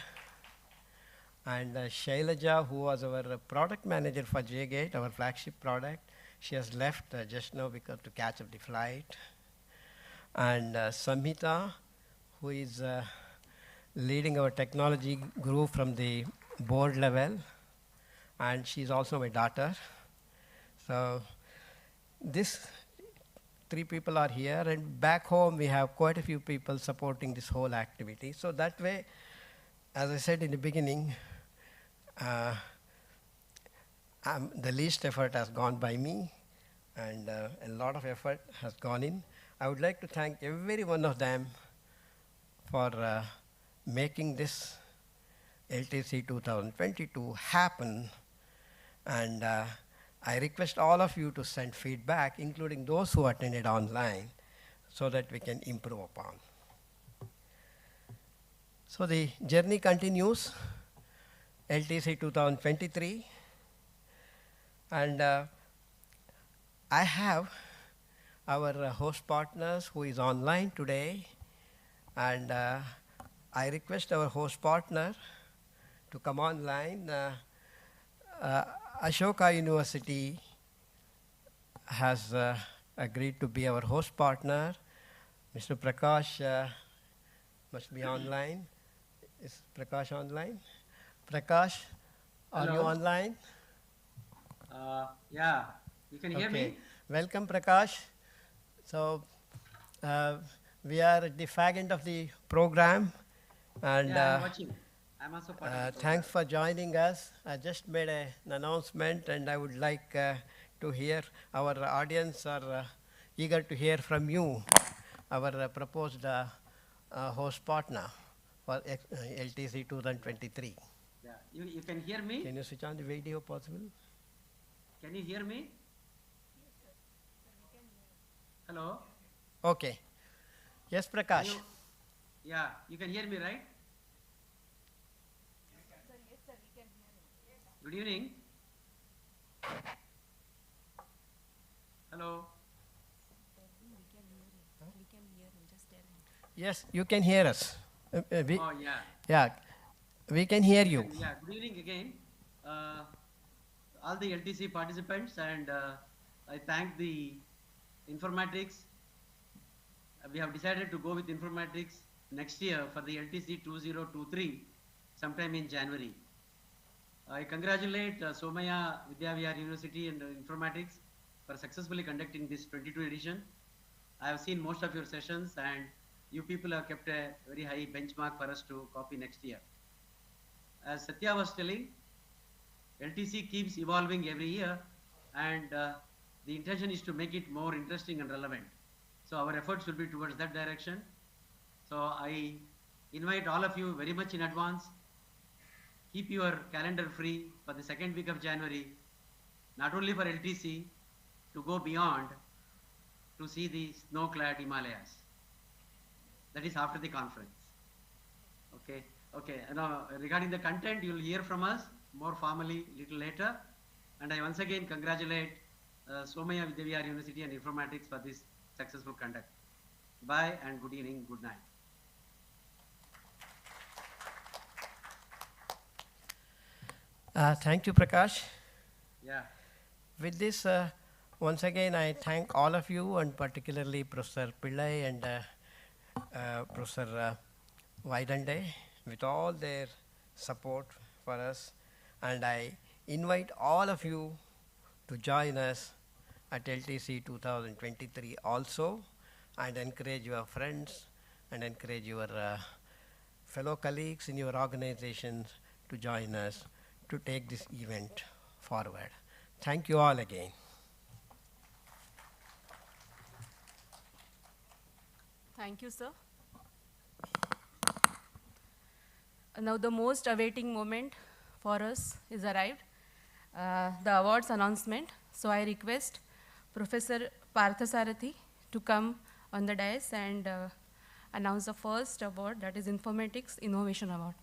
and Shailaja, who was our product manager for JGate, our flagship product. She has left just now because to catch up the flight. And Samhita, who is leading our technology group from the board level, and she's also my daughter. So this 3 people are here, and back home we have quite a few people supporting this whole activity. So that way, as I said in the beginning, the least effort has gone by me, and a lot of effort has gone in. I would like to thank every one of them for making this LTC 2022 happen, and I request all of you to send feedback, including those who attended online, so that we can improve upon. So the journey continues, LTC 2023, and I have our host partners who is online today, and I request our host partner to come online. Ashoka University has agreed to be our host partner. Mr. Prakash must be online. Is Prakash online? Prakash, are you Hello. online? Yeah, you can hear me? Welcome, Prakash. So we are at the fag end of the program, and Yeah, I'm watching. I'm also part of the thanks for joining us. I just made an announcement, and I would like to hear, our audience are eager to hear from you, our proposed host partner for LTC 2023. Yeah, you can hear me? Can you switch on the video possible? Can you hear me? Hello? Okay. Yes, Prakash. Yeah, you can hear me, right? Good evening. Hello? Yes, you can hear us. Oh, yeah. Yeah, we can hear you. Yeah, good evening again. All the LTC participants, and I thank the Informatics. We have decided to go with Informatics next year for the LTC 2023, sometime in January. I congratulate Somaya Vidyavihar University and Informatics for successfully conducting this 22 edition. I have seen most of your sessions, and you people have kept a very high benchmark for us to copy next year. As Satya was telling, LTC keeps evolving every year, and the intention is to make it more interesting and relevant. So our efforts will be towards that direction. So I invite all of you very much in advance. Keep your calendar free for the second week of January, not only for LTC, to go beyond to see the snow-clad Himalayas. That is after the conference. Okay. Okay. Now, regarding the content, you will hear from us more formally little later. And I once again congratulate Somaya Vidyavihar University and Informatics for this successful conduct. Bye and good evening, good night. Thank you, Prakash. Yeah. With this, once again, I thank all of you, and particularly Professor Pillai and Professor Vaidande, with all their support for us. And I invite all of you to join us at LTC 2023 also, and encourage your friends and encourage your fellow colleagues in your organizations to join us to take this event forward. Thank you all again. Thank you, sir. Now the most awaiting moment for us is arrived, the awards announcement. So I request Professor Parthasarathi to come on the dais and announce the first award, that is Informatics Innovation Award.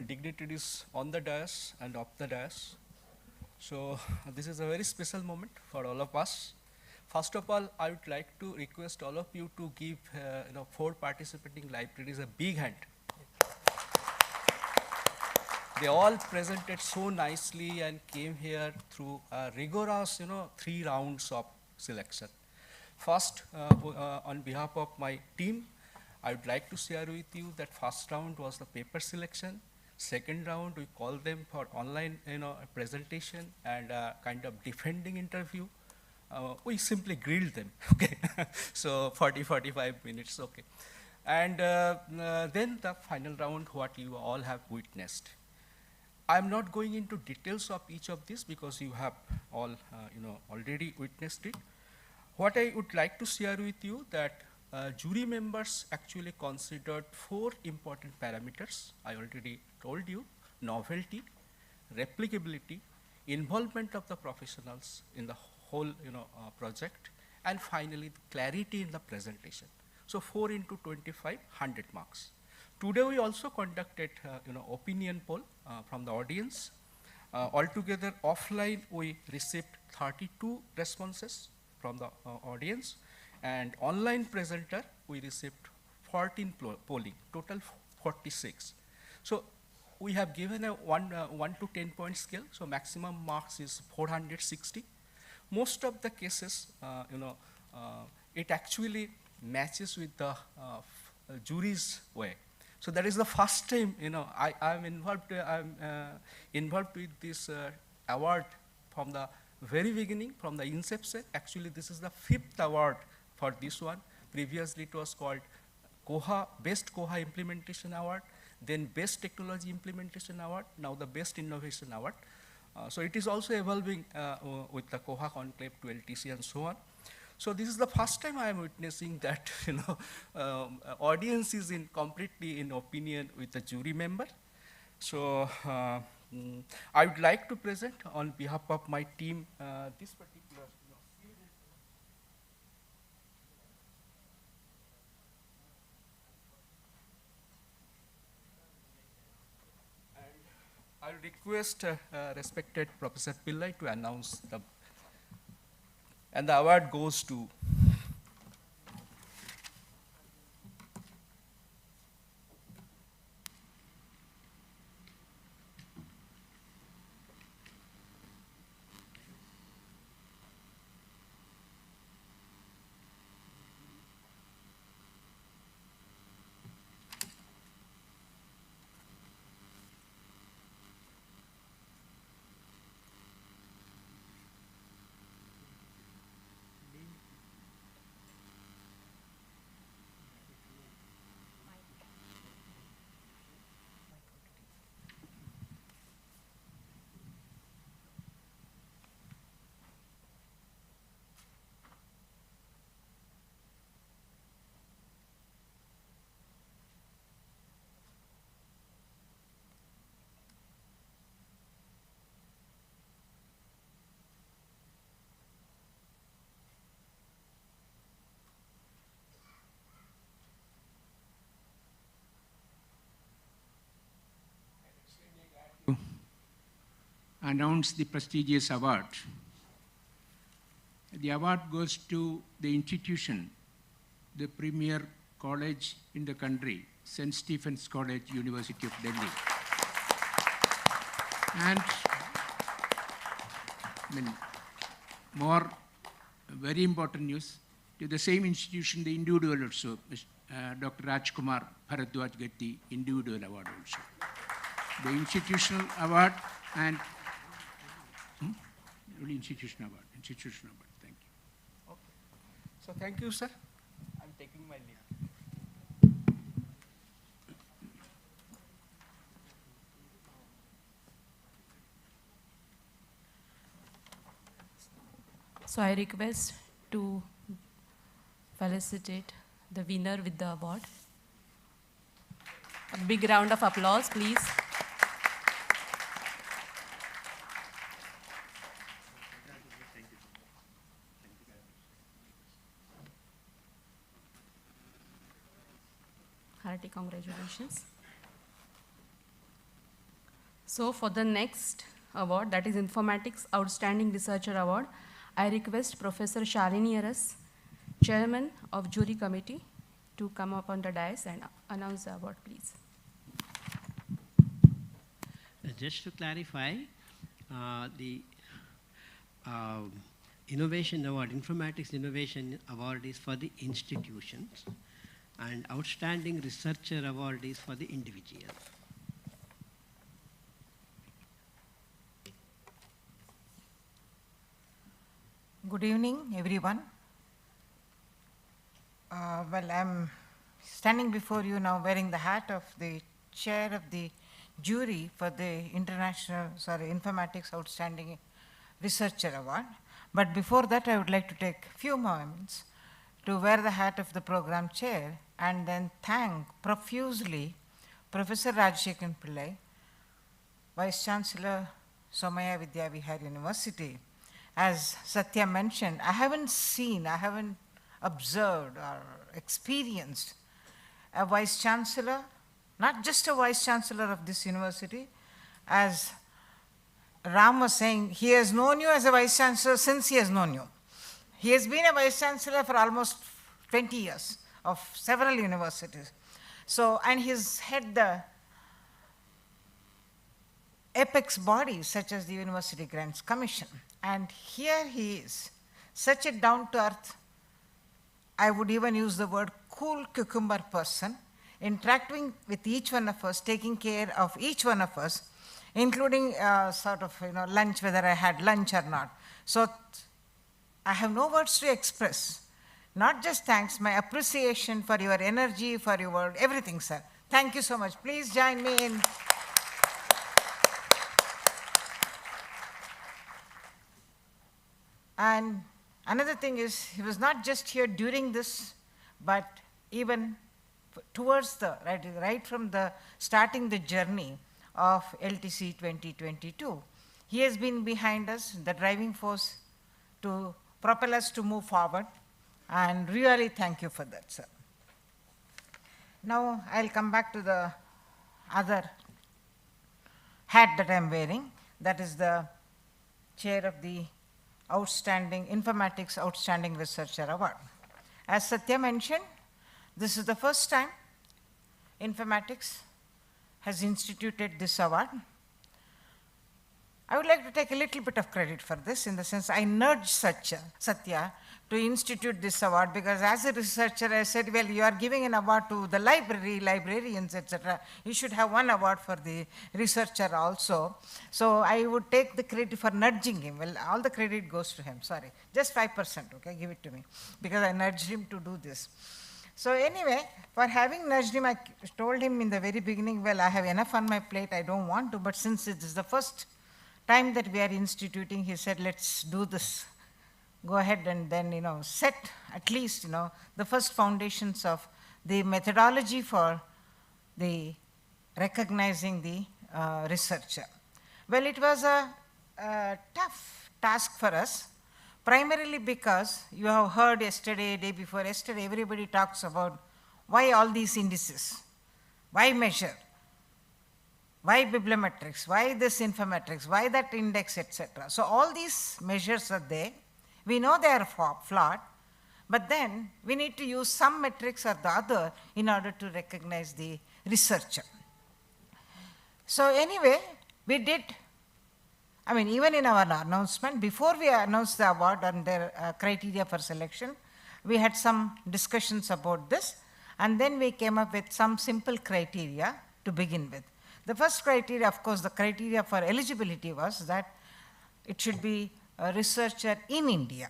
Dignitaries on the dais and off the dais. So this is a very special moment for all of us. First of all, I would like to request all of you to give 4 participating libraries a big hand. They all presented so nicely and came here through a rigorous 3 rounds of selection. First, on behalf of my team, I would like to share with you that first round was the paper selection. Second round, we called them for online, presentation and kind of defending interview. We simply grilled them, okay? So 40, 45 minutes, okay. And then the final round, what you all have witnessed. I'm not going into details of each of these because you have all, already witnessed it. What I would like to share with you that jury members actually considered 4 important parameters. I already told you: novelty, replicability, involvement of the professionals in the whole project, and finally clarity in the presentation. So 4 into 25, 100 marks. Today we also conducted opinion poll from the audience. Altogether offline we received 32 responses from the audience, and online presenter we received 14 polling, total 46. So we have given a 1 to 10 point scale, so maximum marks is 460. Most of the cases, it actually matches with the jury's way. So that is the first time, I'm involved with this award from the very beginning, from the inception. Actually, this is the 5th award for this one. Previously, it was called Koha, Best Koha Implementation Award, then Best Technology Implementation Award, now the Best Innovation Award. So it is also evolving with the Koha Conclave to LTC and so on. So this is the first time I am witnessing that, audience is completely in opinion with the jury member. So I would like to present on behalf of my team this particular. And I request respected Professor Pillai to announce the. And the award goes to announce the prestigious award. The award goes to the institution, the premier college in the country, St. Stephen's College, University of Delhi. And more very important news, to the same institution, the individual also, Dr. Rajkumar Bharadwaj get the individual award also. The institutional award and institutional award, thank you. Okay. So thank you, sir. I'm taking my leave. So I request to felicitate the winner with the award. A big round of applause, please. Hearty congratulations. So for the next award, that is Informatics Outstanding Researcher Award, I request Professor Shalini Aras, Chairman of Jury Committee, to come up on the dais and announce the award, please. Just to clarify, the Innovation Award, Informatics Innovation Award is for the institutions, and Outstanding Researcher Award is for the individual. Good evening, everyone. Well, I'm standing before you now wearing the hat of the chair of the jury for the Informatics Outstanding Researcher Award. But before that, I would like to take a few moments to wear the hat of the program chair and then thank profusely Professor Rajshekhan Pillai, Vice Chancellor Somaya Vidya Vihar University. As Satya mentioned, I haven't observed or experienced a Vice Chancellor, not just a Vice Chancellor of this university, as Ram was saying, he has known you as a Vice Chancellor since he has known you. He has been a Vice Chancellor for almost 20 years of several universities. So, and he's had the apex bodies such as the University Grants Commission. And here he is, such a down-to-earth, I would even use the word cool cucumber person, interacting with each one of us, taking care of each one of us, including lunch, whether I had lunch or not. So I have no words to express. Not just thanks, my appreciation for your energy, for your everything, sir. Thank you so much. Please join me in. And another thing is, he was not just here during this, but even towards the, right from the starting the journey of LTC 2022. He has been behind us, the driving force to propel us to move forward, and really thank you for that, sir. Now I'll come back to the other hat that I'm wearing, that is the chair of the Informatics Outstanding Researcher Award. As Satya mentioned, this is the first time Informatics has instituted this award. I would like to take a little bit of credit for this, in the sense I nudged Satya to institute this award, because as a researcher I said, well, you are giving an award to the librarians, etc. You should have one award for the researcher also. So I would take the credit for nudging him. Well, all the credit goes to him, sorry. Just 5%, okay, give it to me, because I nudged him to do this. So anyway, for having nudged him, I told him in the very beginning, well, I have enough on my plate, I don't want to, but since it is the first time that we are instituting, he said, let's do this. Go ahead and then, set at least, the first foundations of the methodology for the recognizing the researcher. Well, it was a tough task for us, primarily because you have heard yesterday, day before yesterday, everybody talks about why all these indices, why measure, why bibliometrics, why this informatics, why that index, etc. So all these measures are there. We know they are flawed, but then we need to use some metrics or the other in order to recognize the researcher. So anyway, we did, even in our announcement, before we announced the award and their criteria for selection, we had some discussions about this, and then we came up with some simple criteria to begin with. The first criteria, of course, the criteria for eligibility was that it should be a researcher in India,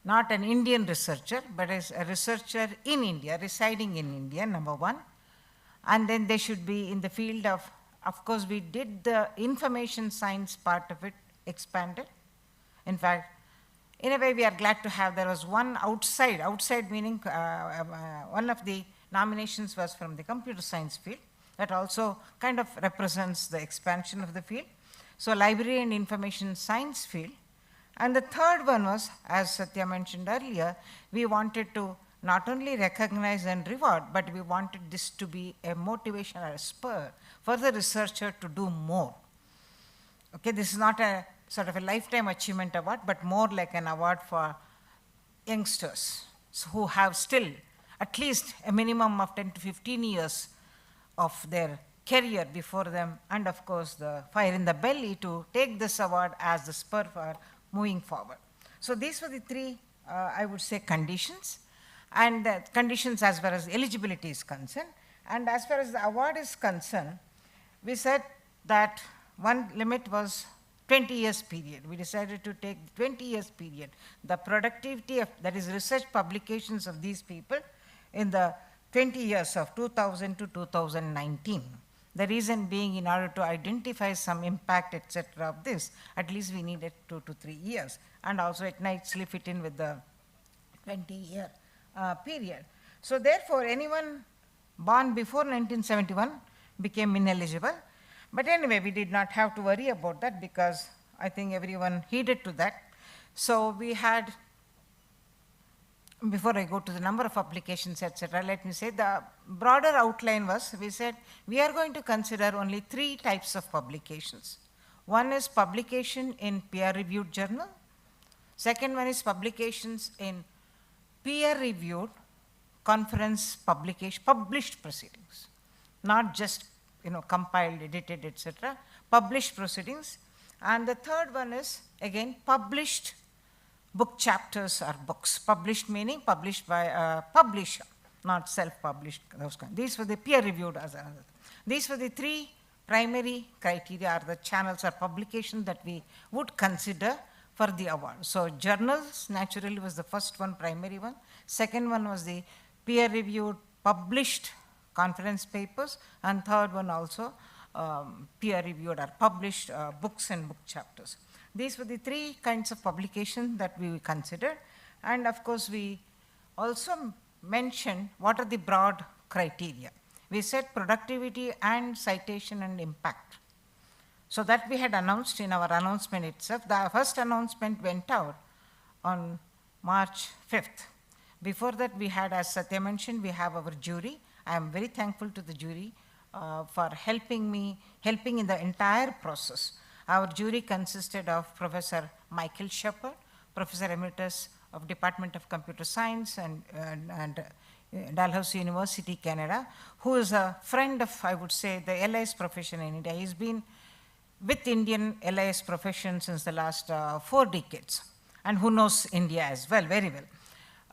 not an Indian researcher, but as a researcher in India, residing in India, number one. And then they should be in the field of course, we did the information science part of it expanded. In fact, in a way, we are glad to have, there was one outside meaning one of the nominations was from the computer science field. That also kind of represents the expansion of the field. So library and information science field. And the third one was, as Satya mentioned earlier, we wanted to not only recognize and reward, but we wanted this to be a motivation or a spur for the researcher to do more. Okay, this is not a sort of a lifetime achievement award, but more like an award for youngsters who have still at least a minimum of 10 to 15 years of their career before them, and of course the fire in the belly to take this award as the spur for moving forward. So these were the three, I would say, conditions. and the conditions as far as eligibility is concerned. And as far as the award is concerned, we said that one limit was 20 years period. We decided to take 20 years period. The productivity of, that is research publications of these people in the 20 years of 2000 to 2019. The reason being, in order to identify some impact, etc. of this, at least we needed 2 to 3 years. And also it nicely fit in with the 20-year period. So therefore, anyone born before 1971 became ineligible. But anyway, we did not have to worry about that because I think everyone heeded to that. So we had, before I go to the number of applications, etc., let me say the broader outline was, we said we are going to consider only 3 types of publications. One is publication in peer-reviewed journal. Second one is publications in peer-reviewed conference publication, published proceedings, not just compiled, edited, etc., published proceedings. And the third one is, again, published book chapters or books. Published meaning published by a publisher, not self-published, those kind. These were the peer-reviewed as another. These were the 3 primary criteria, or the channels or publications that we would consider for the award. So journals, naturally, was the first one, primary one. Second one was the peer-reviewed published conference papers, and third one also peer-reviewed or published books and book chapters. These were the 3 kinds of publications that we considered. And of course, we also mentioned what are the broad criteria. We said productivity and citation and impact. So that we had announced in our announcement itself. The first announcement went out on March 5th. Before that, we had, as Satya mentioned, we have our jury. I am very thankful to the jury for helping in the entire process. Our jury consisted of Professor Michael Shepard, Professor Emeritus of Department of Computer Science and Dalhousie University, Canada, who is a friend of, I would say, the LIS profession in India. He's been with Indian LIS profession since the last 4 decades, and who knows India as well, very well.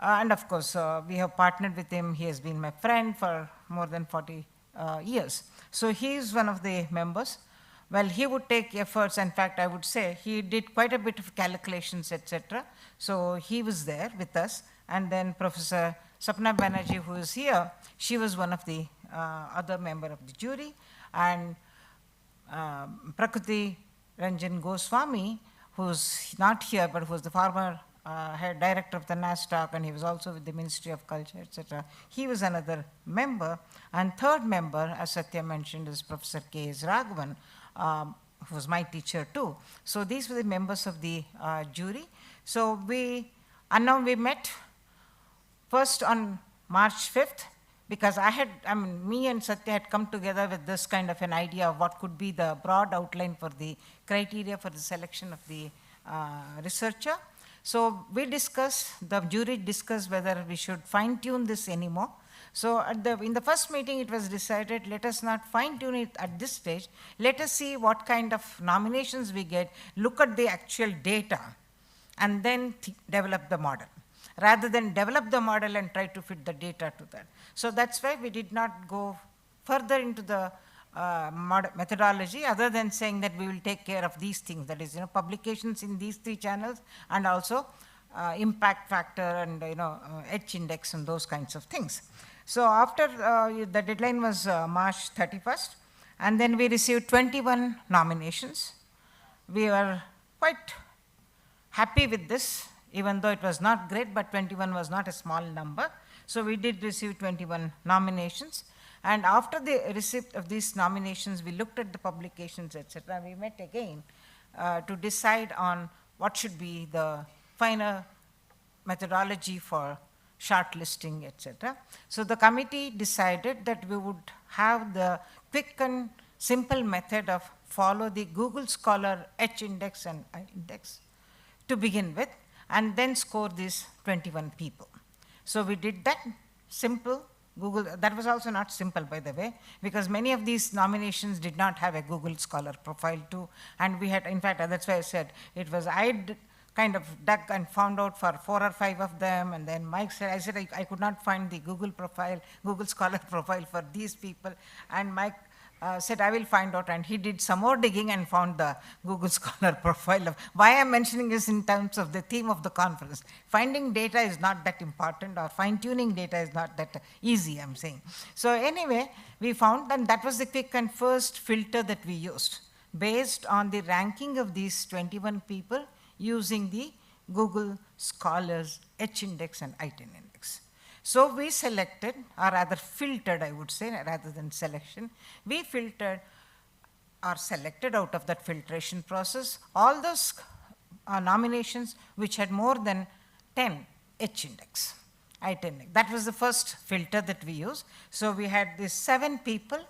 And of course, we have partnered with him. He has been my friend for more than 40 years. So he is one of the members. Well, he would take efforts. In fact, I would say he did quite a bit of calculations, etc. So he was there with us. And then Professor Sapna Banerjee, who is here, she was one of the other member of the jury. And Prakriti Ranjan Goswami, who's not here, but who's the former head director of the NASDAQ, and he was also with the Ministry of Culture, etc. He was another member. And third member, as Satya mentioned, is Professor K.S. Raghavan, who was my teacher too. So these were the members of the jury. So we met first on March 5th, because me and Satya had come together with this kind of an idea of what could be the broad outline for the criteria for the selection of the researcher. So we discussed, the jury discussed whether we should fine-tune this anymore. So in the first meeting, it was decided, let us not fine-tune it at this stage. Let us see what kind of nominations we get, look at the actual data, and then develop the model, rather than develop the model and try to fit the data to that. So that's why we did not go further into the methodology, other than saying that we will take care of these things, that is, publications in these 3 channels, and also impact factor and H index and those kinds of things. So after the deadline was March 31st, and then we received 21 nominations. We were quite happy with this, even though it was not great, but 21 was not a small number. So we did receive 21 nominations. And after the receipt of these nominations, we looked at the publications, etc. We met again to decide on what should be the final methodology for shortlisting, etc. So the committee decided that we would have the quick and simple method of follow the Google Scholar H index and I index to begin with, and then score these 21 people. So we did that simple. Google, that was also not simple, by the way, because many of these nominations did not have a Google Scholar profile too, and we had, in fact, that's why I said it was, I kind of dug and found out for 4 or 5 of them, and then Mike said, I could not find the Google profile, Google Scholar profile for these people, and Mike said, I will find out, and he did some more digging and found the Google Scholar profile. Of why I'm mentioning this in terms of the theme of the conference. Finding data is not that important, or fine-tuning data is not that easy, I'm saying. So anyway, we found, and that was the quick and first filter that we used, based on the ranking of these 21 people using the Google Scholars H-index and I-10 index. So we selected, or rather filtered, I would say, rather than selection, we filtered or selected out of that filtration process all those nominations which had more than 10 H-index, I-10 index. That was the first filter that we used. So we had these 7 people.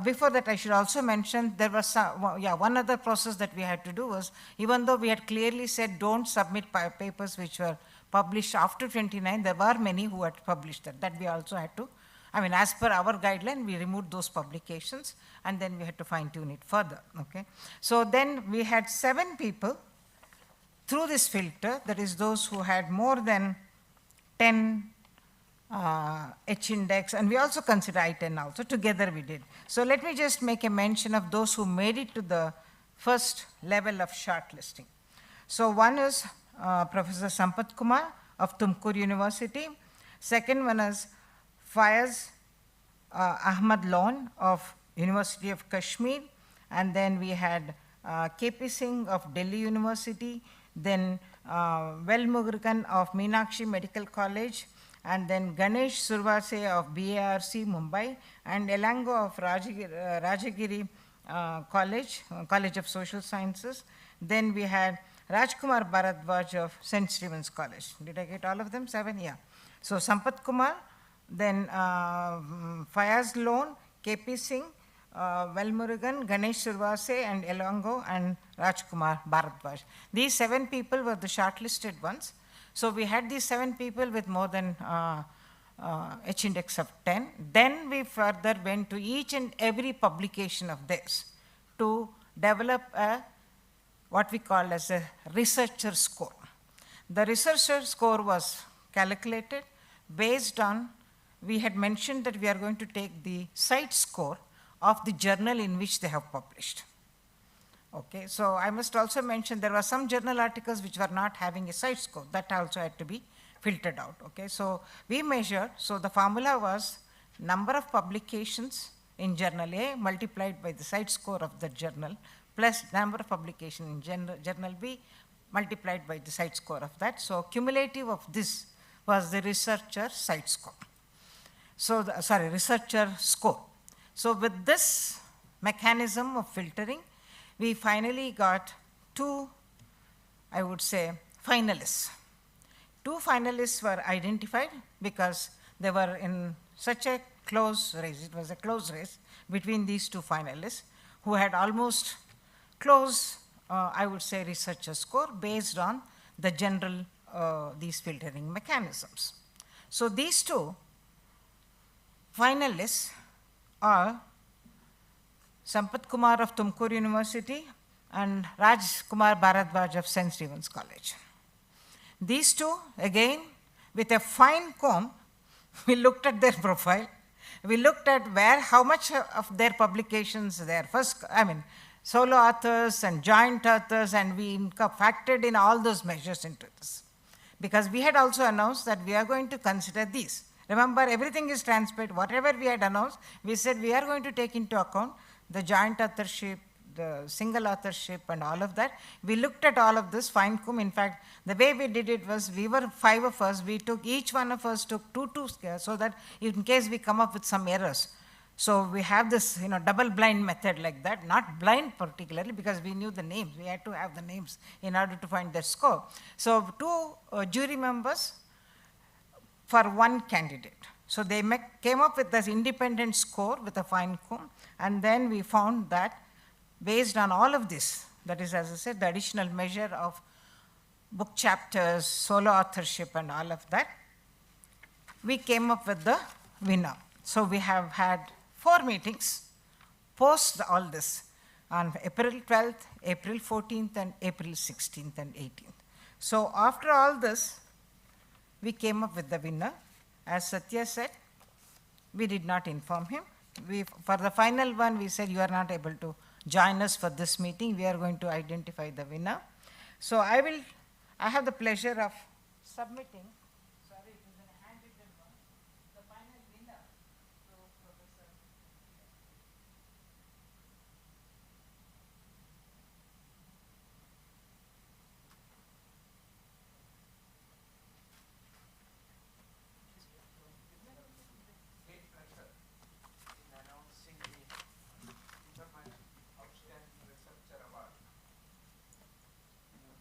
Before that, I should also mention there was one other process that we had to do was, even though we had clearly said don't submit papers which were published after 29, there were many who had published that we also had to, I mean, as per our guideline, we removed those publications, and then we had to fine tune it further, okay? So then we had 7 people through this filter, that is those who had more than 10 H-index, and we also consider I-10 also, together we did. So let me just make a mention of those who made it to the first level of shortlisting. So one is Professor Sampath Kumar of Tumkur University. Second one is Faiz Ahmad Lon of University of Kashmir. And then we had KP Singh of Delhi University. Then Velmurugan of Meenakshi Medical College. And then Ganesh Survase of BARC Mumbai. And Elango of Rajagiri College of Social Sciences. Then we had Rajkumar Bharadwaj of St. Stephen's College. Did I get all of them? 7? Yeah. So Sampath Kumar, then Fayaz Lone, KP Singh, Velmurugan, Ganesh Survase, and Elango, and Rajkumar Bharadwaj. These 7 people were the shortlisted ones. So we had these 7 people with more than H-index of 10. Then we further went to each and every publication of this to develop what we call as a researcher score. The researcher score was calculated based on, we had mentioned that we are going to take the site score of the journal in which they have published. Okay, so I must also mention there were some journal articles which were not having a site score. That also had to be filtered out. Okay, so we measured, so the formula was number of publications in journal A multiplied by the site score of the journal plus number of publications in journal B multiplied by the site score of that. So cumulative of this was the researcher site score. So, researcher score. So with this mechanism of filtering, we finally got 2, I would say, finalists. 2 finalists were identified because they were in such a close race. It was a close race between these 2 finalists who had almost close, I would say, researcher score based on the general, these filtering mechanisms. So these 2 finalists are Sampath Kumar of Tumkur University and Rajkumar Bharadwaj of St. Stephen's College. These 2, again, with a fine comb, we looked at their profile. We looked at how much of their publications, their first, solo authors and joint authors, and we factored in all those measures into this. Because we had also announced that we are going to consider these. Remember, everything is transparent. Whatever we had announced, we said we are going to take into account the joint authorship, the single authorship, and all of that. We looked at all of this fine comb. In fact, the way we did it was, we were 5 of us. We took, each one of us took 2 so that in case we come up with some errors. So we have this, double blind method like that, not blind particularly because we knew the names. We had to have the names in order to find their score. So 2 jury members for 1 candidate. So they came up with this independent score with a fine comb, and then we found that based on all of this, that is, as I said, the additional measure of book chapters, solo authorship, and all of that, we came up with the winner. So we have had 4 meetings post all this on April 12th, April 14th, and April 16th and 18th. So after all this, we came up with the winner. As Satya said, we did not inform him. For the final one, we said, you are not able to join us for this meeting. We are going to identify the winner. So I have the pleasure of submitting, sorry, it is a handwritten one, the final winner to Professor.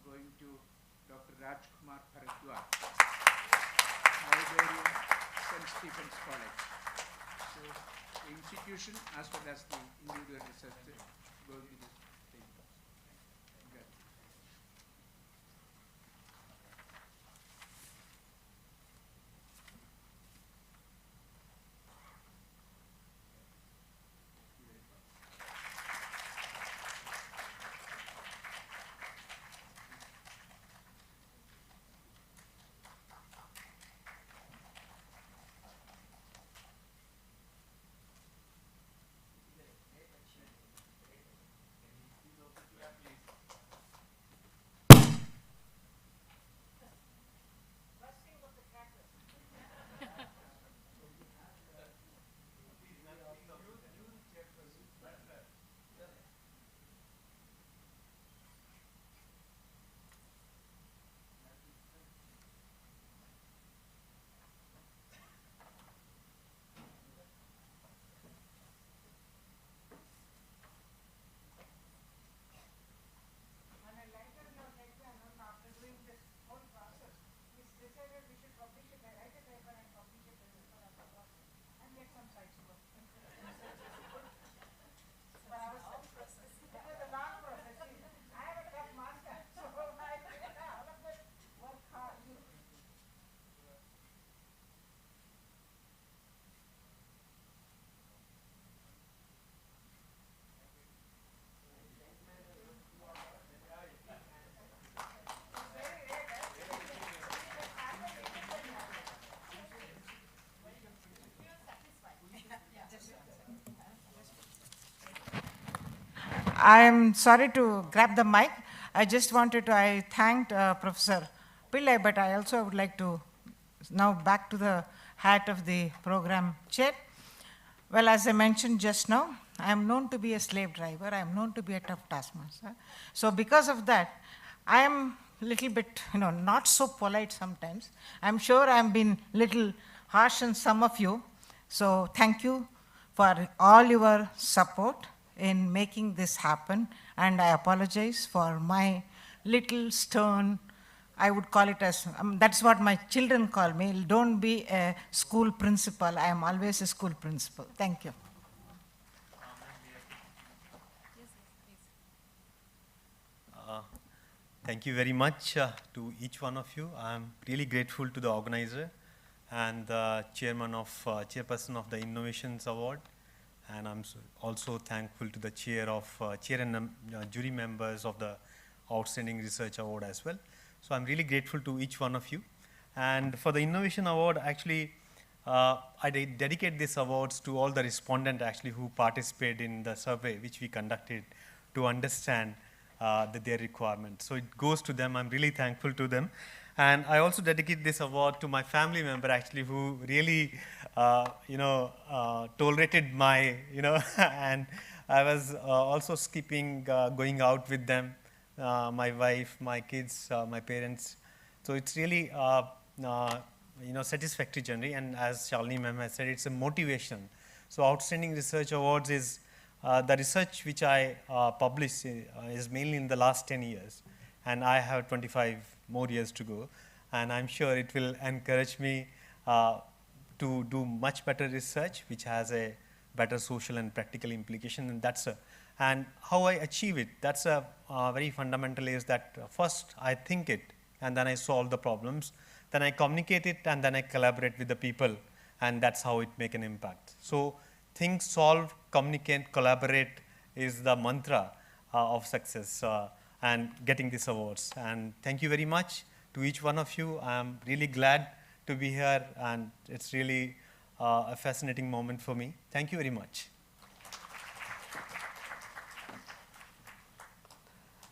Going to Dr. Rajkumar Bharadwaj, librarian, St. Stephen's College. So the institution as well as the individual researcher going to this thing. Congratulations. I am sorry to grab the mic. I just wanted to, I thanked Professor Pillai, but I also would like to now back to the hat of the program chair. Well, as I mentioned just now, I am known to be a slave driver. I am known to be a tough taskmaster. So because of that, I am a little bit, not so polite sometimes. I'm sure I'm been little harsh on some of you. So thank you for all your support in making this happen. And I apologize for my little stern, I would call it as, that's what my children call me. Don't be a school principal. I am always a school principal. Thank you. Thank you very much to each one of you. I'm really grateful to the organizer and the chairperson of the Innovations Award. And I'm also thankful to the chair and jury members of the Outstanding Research Award as well. So I'm really grateful to each one of you. And for the Innovation Award, actually, I dedicate these awards to all the respondents actually who participated in the survey which we conducted to understand their requirements. So it goes to them. I'm really thankful to them. And I also dedicate this award to my family member actually who really, tolerated my, and I was also skipping going out with them, my wife, my kids, my parents. So it's really, satisfactory journey. And as Shalini ma'am has said, it's a motivation. So Outstanding Research Awards is the research which I publish is mainly in the last 10 years. And I have 25 more years to go. And I'm sure it will encourage me to do much better research, which has a better social and practical implication. And how I achieve it, that's a very fundamental is that first I think it, and then I solve the problems. Then I communicate it, and then I collaborate with the people. And that's how it make an impact. So think, solve, communicate, collaborate is the mantra of success and getting these awards. And thank you very much to each one of you. I'm really glad to be here, and it's really a fascinating moment for me. Thank you very much.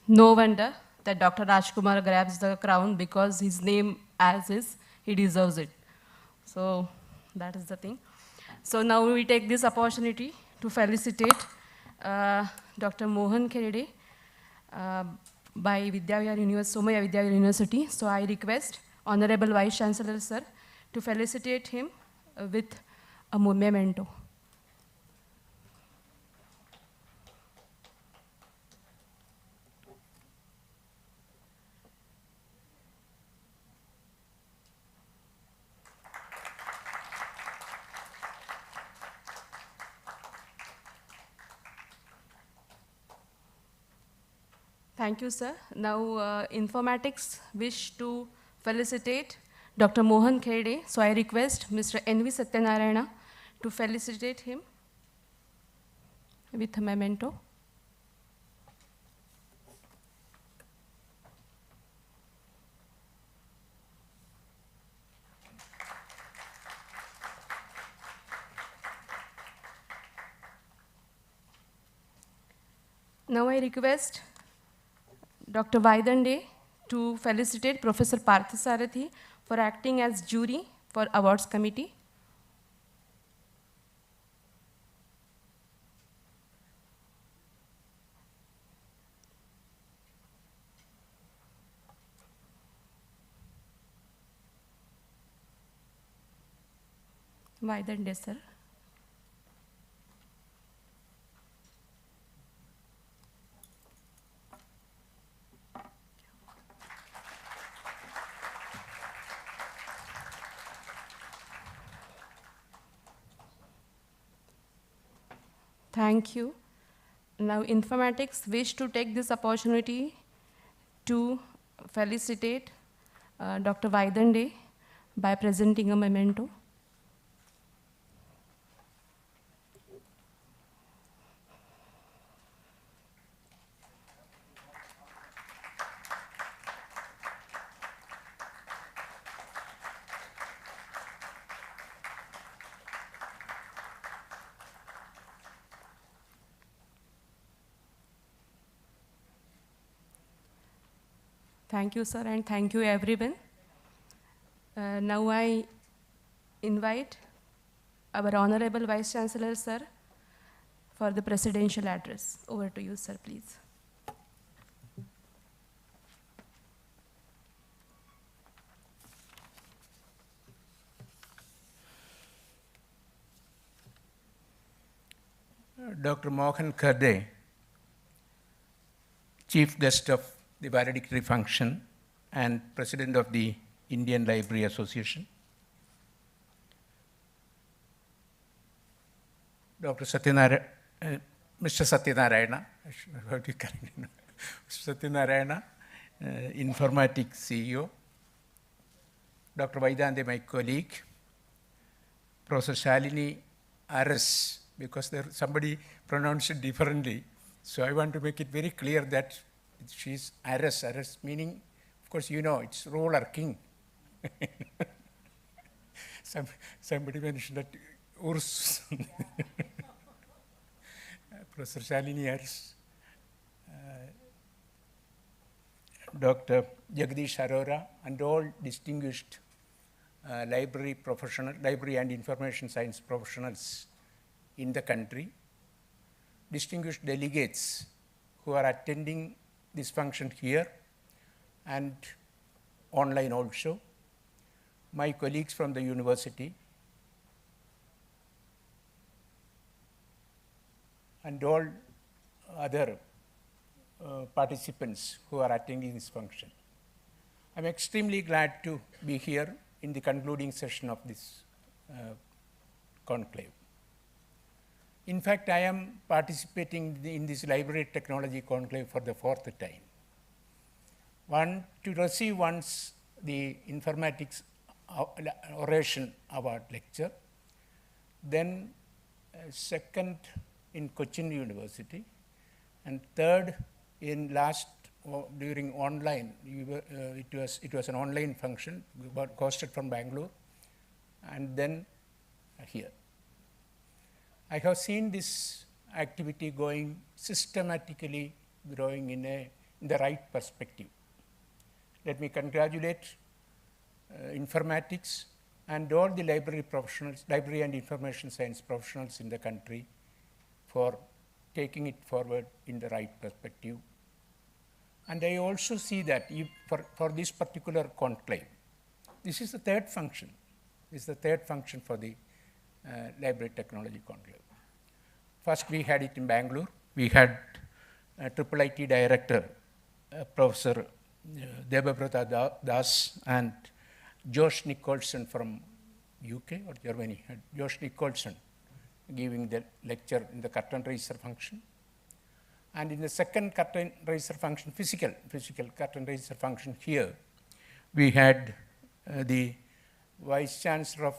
No wonder that Dr. Rajkumar grabs the crown, because his name as is, he deserves it. So that is the thing. So now we take this opportunity to felicitate Dr. Mohan Kherde by Somaya Vidyavihar University. So I request Honorable Vice Chancellor Sir to felicitate him with a memento. Thank you, sir. Now, Informatics wish to felicitate Dr. Mohan Kherde. So I request Mr. N.V. Satyanarayana to felicitate him with a memento. Now I request Dr. Vaidande to felicitate Professor Parthasarathi for acting as jury for awards committee. Vaidande, sir. Thank you. Now, Informatics wish to take this opportunity to felicitate Dr. Vaidande by presenting a memento. Thank you, sir, and thank you, everyone. Now I invite our Honorable Vice Chancellor, sir, for the presidential address. Over to you, sir, please. Dr. Mohan Kherde, Chief Guest of the Valedictory function and President of the Indian Library Association. Dr. Mr. Satyanarayana, how do you correct it? Mr. Satyanarayana, Informatics CEO. Dr. Vaidande, my colleague. Professor Shalini RS, because somebody pronounced it differently. So I want to make it very clear that she's RS, RS meaning, of course, you know, it's ruler king. Somebody mentioned that Urs. Professor Shalini RS. Dr. Jagdish Arora, and all distinguished library and information science professionals in the country, distinguished delegates who are attending this function here and online also, my colleagues from the university, and all other participants who are attending this function. I'm extremely glad to be here in the concluding session of this conclave. In fact, I am participating in this library technology conclave for the 4th time. One, to receive once the Informatics Oration Award lecture, then second in Cochin University, and third in last during online. It was an online function, hosted from Bangalore, and then here. I have seen this activity going systematically, growing in the right perspective. Let me congratulate informatics and all the library professionals, library and information science professionals in the country for taking it forward in the right perspective. And I also see that for this particular conclave, this is the third function. This is the third function for the library technology conclave. First, we had it in Bangalore. We had Triple IT Director, Professor Debabrata Das, and Josh Nicholson from UK or Germany, Josh Nicholson giving the lecture in the curtain raiser function. And in the second curtain raiser function, physical curtain raiser function here, we had the Vice Chancellor of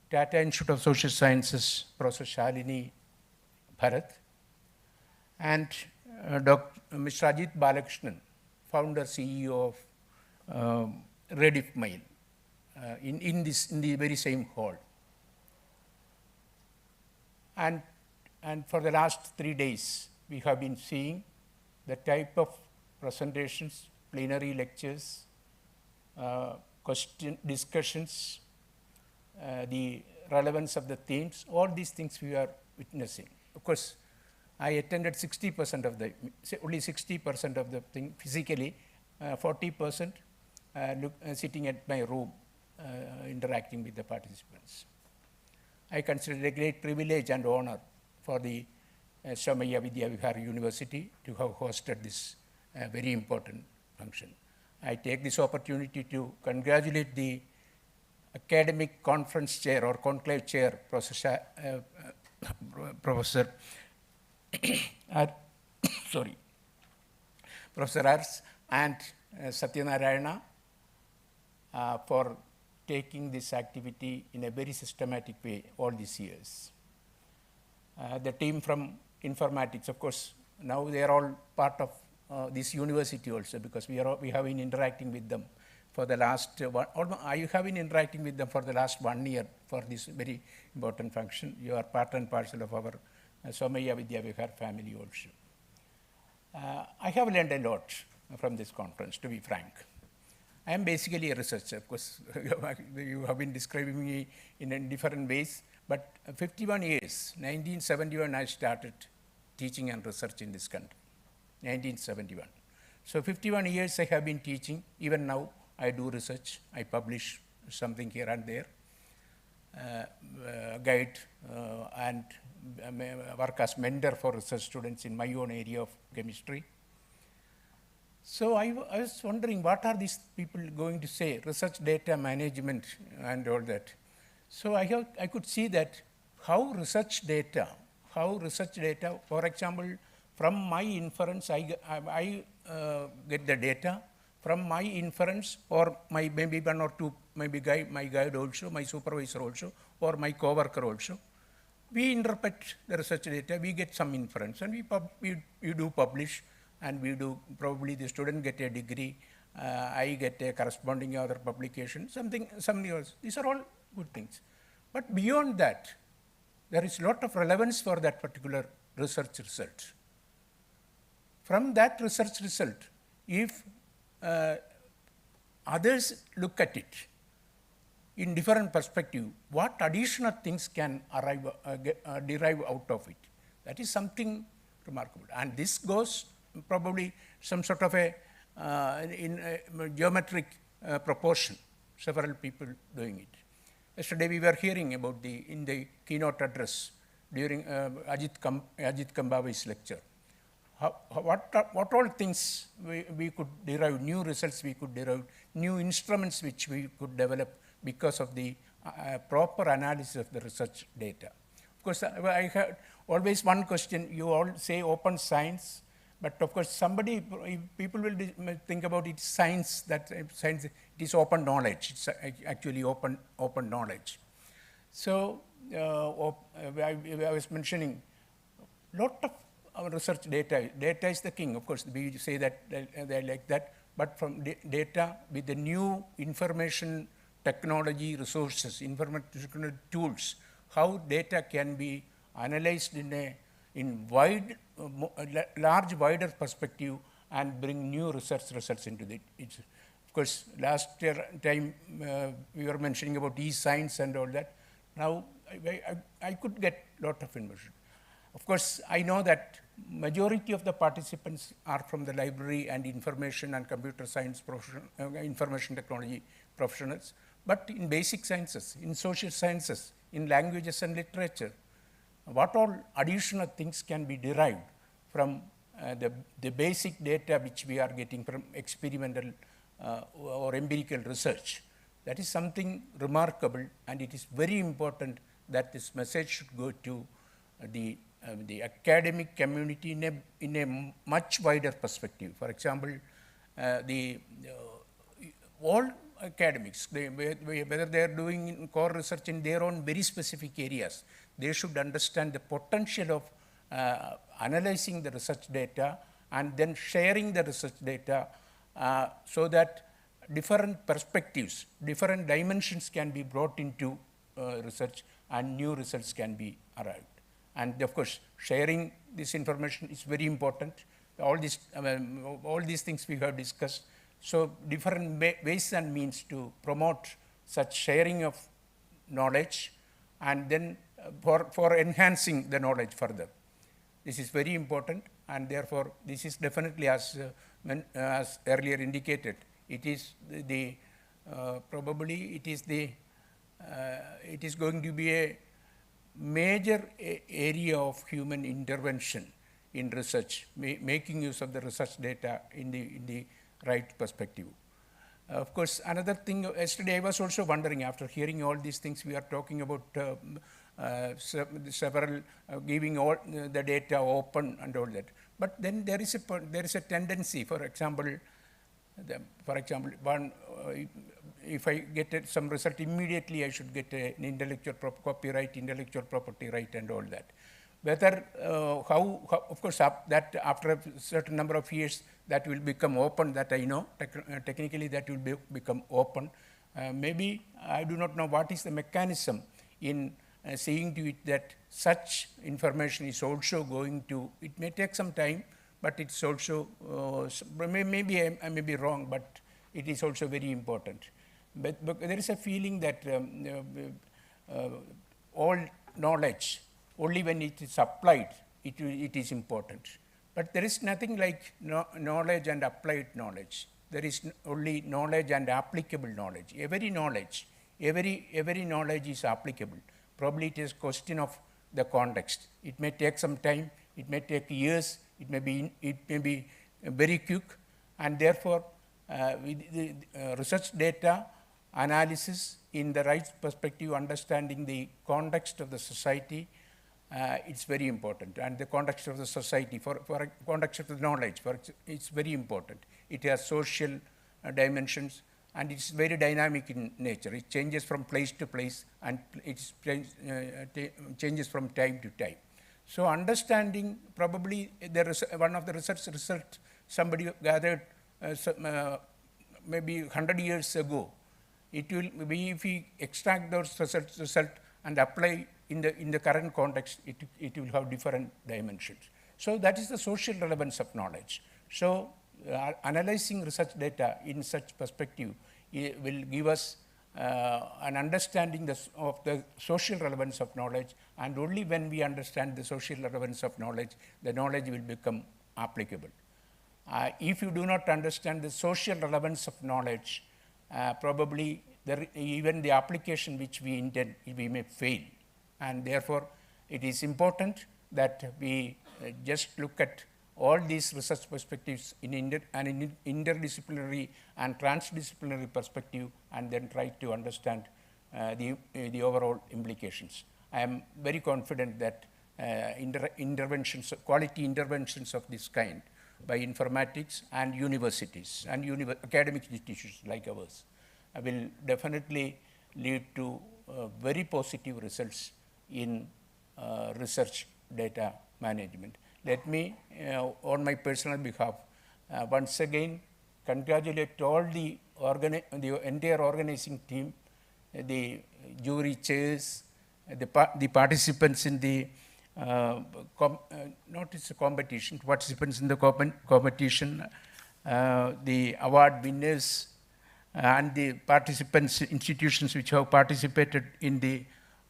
Tata Institute of Social Sciences, Professor Shalini Bharat, and Mr. Ajit Balakrishnan, founder CEO of Rediff Mail, in the very same hall. And for the last 3 days, we have been seeing the type of presentations, plenary lectures, question discussions, the relevance of the themes, all these things we are witnessing. Of course, I attended 60% of the, only 60% of the thing physically, 40% sitting at my room, interacting with the participants. I consider it a great privilege and honor for the Somaiya Vidya Vihar University to have hosted this very important function. I take this opportunity to congratulate the academic conference chair or conclave chair, Professor Professor Ars and Satyanarayana for taking this activity in a very systematic way all these years. The team from Informatics, of course, now they are all part of this university also, because we have been interacting with them for the last, I have been interacting with them for the last 1 year for this very important function. You are part and parcel of our Somaiya Vidya Vihar family also. I have learned a lot from this conference, to be frank. I am basically a researcher. Of course, you have been describing me in different ways, but 51 years, 1971, I started teaching and research in this country, 1971. So 51 years I have been teaching. Even now, I do research. I publish something here and there, guide and work as mentor for research students in my own area of chemistry. So I was wondering, what are these people going to say, research data management and all that. So I could see that how research data, for example, from my inference, I get the data, from my inference, or maybe 1 or 2, maybe my guide also, my supervisor also, or my co-worker also. We interpret the research data, we get some inference, and we do publish, and we do, probably the student get a degree, I get a corresponding other publication, something else. These are all good things. But beyond that, there is a lot of relevance for that particular research result. From that research result, if others look at it in different perspective, what additional things can derive out of it? That is something remarkable. And this goes probably some sort of a geometric proportion, several people doing it. Yesterday we were hearing about in the keynote address during Ajit Kambavi's lecture, what all things we could derive, new results we could derive, new instruments which we could develop because of the proper analysis of the research data. Of course, I had always one question, you all say open science, but of course people will think about it science, science, it is open knowledge, it's actually open knowledge. So I was mentioning, lot of our research data. Data is the king, of course, we say that they like that, but from data with the new information technology resources, information tools, how data can be analyzed in wide, large, wider perspective and bring new research results into it. Of course, last time we were mentioning about e-science and all that. Now, I could get a lot of information. Of course, I know that majority of the participants are from the library and information and computer science information technology professionals, but in basic sciences, in social sciences, in languages and literature, what all additional things can be derived from the basic data which we are getting from experimental or empirical research. That is something remarkable, and it is very important that this message should go to the academic community in a much wider perspective. For example, all academics, whether they are doing core research in their own very specific areas, they should understand the potential of analyzing the research data and then sharing the research data so that different perspectives, different dimensions can be brought into research and new results can be arrived. And of course, sharing this information is very important. All these things we have discussed. So different ways and means to promote such sharing of knowledge and then for enhancing the knowledge further. This is very important, and therefore this is definitely, as earlier indicated, it is probably it is going to be a major area of human intervention in research, making use of the research data in the right perspective. Of course, another thing, yesterday I was also wondering, after hearing all these things, we are talking about several giving all the data open and all that. But then there is a tendency, for example, if I get some result immediately, I should get an intellectual copyright, intellectual property right, and all that. Whether how of course that after a certain number of years that will become open, that I know technically that will become open. Maybe I do not know what is the mechanism in seeing to it that such information is also going to. It may take some time, but it's also maybe I may be wrong, but it is also very important. But there is a feeling that all knowledge, only when it is applied, it is important. But there is nothing like knowledge and applied knowledge. There is only knowledge and applicable knowledge. Every knowledge is applicable. Probably it is a question of the context. It may take some time. It may take years. It may be very quick, and therefore, with the research data analysis in the right perspective, understanding the context of the society, it's very important. And the context of the society, for context of the knowledge, it's very important. It has social dimensions, and it's very dynamic in nature. It changes from place to place, and it changes from time to time. So understanding, probably there is one of the research result somebody gathered maybe 100 years ago. It will be, if we extract those result and apply in the current context, it will have different dimensions. So that is the social relevance of knowledge. So analyzing research data in such perspective will give us an understanding of the social relevance of knowledge, and only when we understand the social relevance of knowledge, the knowledge will become applicable. If you do not understand the social relevance of knowledge, probably even the application which we intend, we may fail. And therefore, it is important that we just look at all these research perspectives in an interdisciplinary and transdisciplinary perspective, and then try to understand the overall implications. I am very confident that interventions, quality interventions of this kind by informatics and universities and academic institutions like ours will definitely lead to very positive results in research data management. let me, on my personal behalf, once again congratulate all the entire organizing team, the jury chairs, the participants in the not it's a competition, participants in the competition, the award winners, and the participants, institutions which have participated in the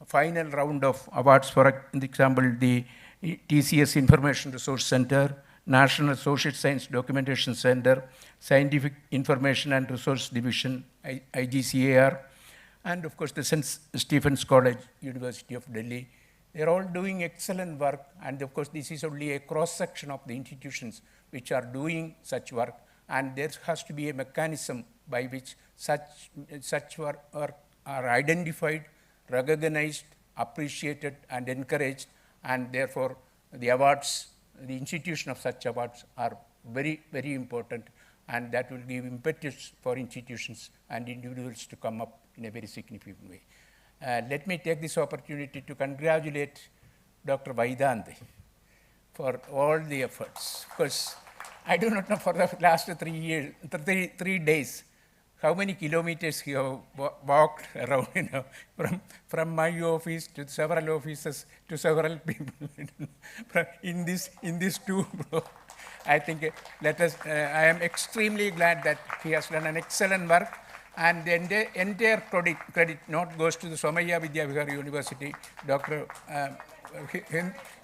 final round of awards, for example, the TCS Information Resource Center, National Social Science Documentation Center, Scientific Information and Resource Division, IGCAR, and of course the St. Stephen's College, University of Delhi. They are all doing excellent work, and of course this is only a cross-section of the institutions which are doing such work, and there has to be a mechanism by which such work are identified, recognized, appreciated, and encouraged, and therefore the awards, the institution of such awards are very, very important, and that will give impetus for institutions and individuals to come up in a very significant way. Let me take this opportunity to congratulate Dr. Vaidante for all the efforts. Of course, I do not know for the last 3 years, 3 days, how many kilometers he have walked around, from my office to several offices to several people in this tour. I think I am extremely glad that he has done an excellent work, and the entire credit not goes to the Somaiya Vidyavihar University, Dr.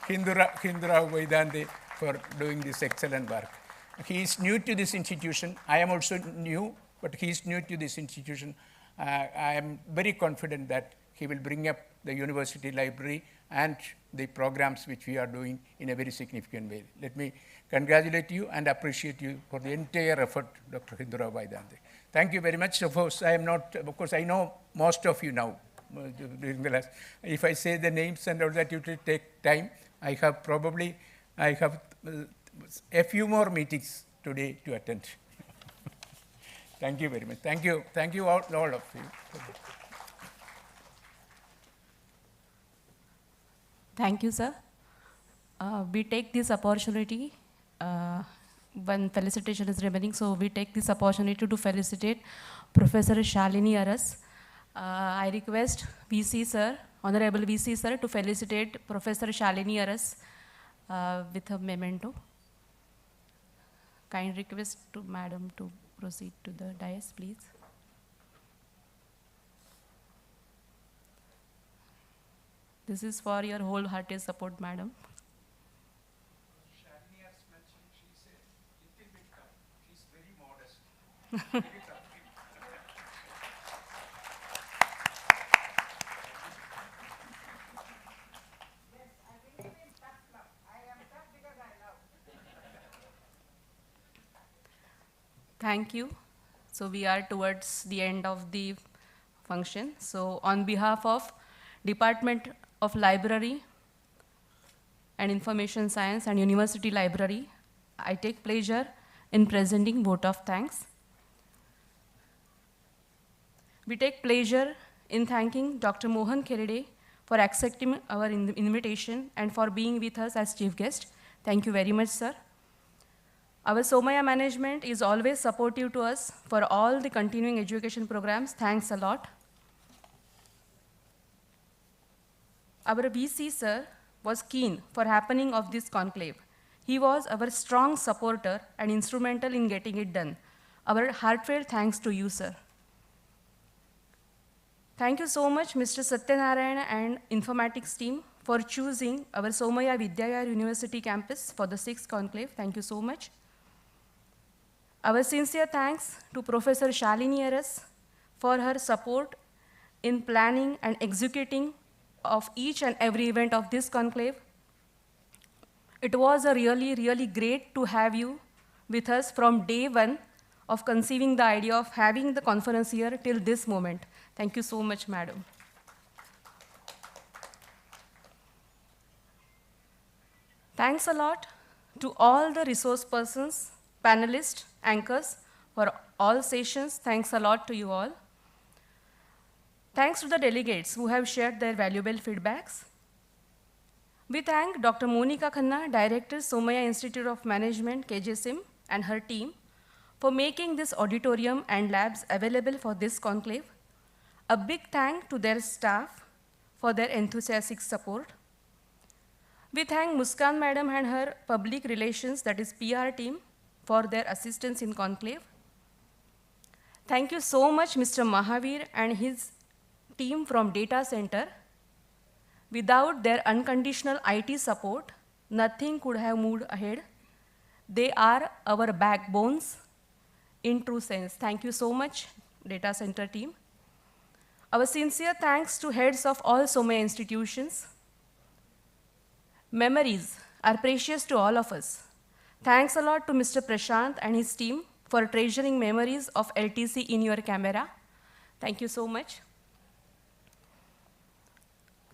Hindura Vaidante, for doing this excellent work. He is new to this institution. I am also new, but he is new to this institution. I am very confident that he will bring up the university library and the programs which we are doing in a very significant way. Let me congratulate you and appreciate you for the entire effort, Dr. Hindura Vaidante. Thank you very much. Of course, I know most of you now. During the last, if I say the names and all that, it will take time. I have a few more meetings today to attend. Thank you very much. Thank you all of you. Thank you, sir. We take this opportunity, when felicitation is remaining, so we take this opportunity to felicitate Professor Shalini Aras. I request VC sir, Honorable VC sir, to felicitate Professor Shalini Aras with a memento. Kind request to Madam to proceed to the dais, please. This is for your wholehearted support, Madam. Shalini has mentioned she's a little bit tough. She's very modest. Thank you. So we are towards the end of the function. So on behalf of Department of Library and Information Science and University Library, I take pleasure in presenting vote of thanks. We take pleasure in thanking Dr. Mohan Kherede for accepting our invitation and for being with us as chief guest. Thank you very much, sir. Our Somaiya management is always supportive to us for all the continuing education programs. Thanks a lot. Our VC sir was keen for happening of this conclave. He was our strong supporter and instrumental in getting it done. Our heartfelt thanks to you, sir. Thank you so much, Mr. Satyanarayana and Informatics team, for choosing our Somaiya Vidyavihar University campus for the 6th conclave. Thank you so much. Our sincere thanks to Professor Shalini Aras for her support in planning and executing of each and every event of this conclave. It was a really, really great to have you with us from day one of conceiving the idea of having the conference here till this moment. Thank you so much, madam. Thanks a lot to all the resource persons, panelists, anchors for all sessions. Thanks a lot to you all. Thanks to the delegates who have shared their valuable feedbacks. We thank Dr. Monica Khanna, Director, Somaya Institute of Management, KJSIM, and her team for making this auditorium and labs available for this conclave. A big thank to their staff for their enthusiastic support. We thank Muskan Madam and her public relations, that is PR team, for their assistance in conclave. Thank you so much, Mr. Mahavir and his team from Data Center. Without their unconditional IT support, nothing could have moved ahead. They are our backbones in true sense. Thank you so much, Data Center team. Our sincere thanks to heads of all Somaya institutions. Memories are precious to all of us. Thanks a lot to Mr. Prashant and his team for treasuring memories of LTC in your camera. Thank you so much.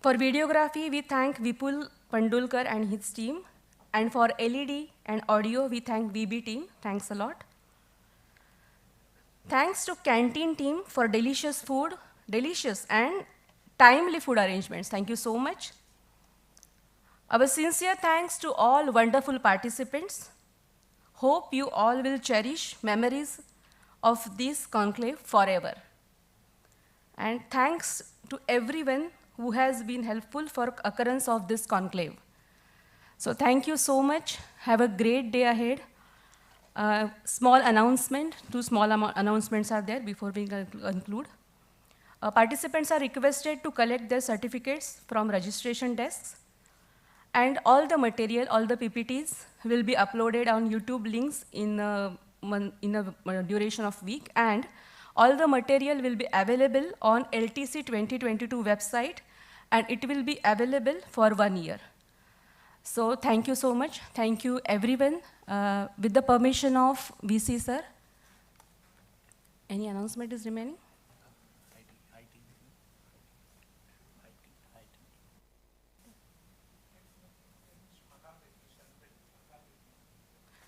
For videography, we thank Vipul Pandulkar and his team. And for LED and audio, we thank VB team. Thanks a lot. Thanks to canteen team for delicious food, delicious and timely food arrangements. Thank you so much. Our sincere thanks to all wonderful participants. Hope you all will cherish memories of this conclave forever. And thanks to everyone who has been helpful for occurrence of this conclave. So thank you so much. Have a great day ahead. Small announcement, two small announcements are there before we conclude. Participants are requested to collect their certificates from registration desks. And all the material, all the PPTs will be uploaded on YouTube links in a duration of week. And all the material will be available on LTC2022 website, and it will be available for 1 year. So thank you so much. Thank you, everyone. With the permission of VC, sir. Any announcement is remaining?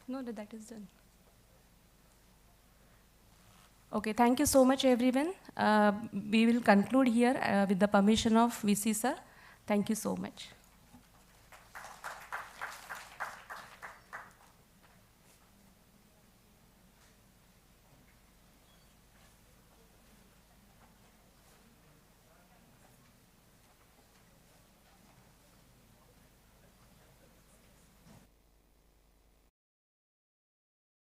No, that is done. Okay, thank you so much, everyone. We will conclude here with the permission of VC, sir. Thank you so much.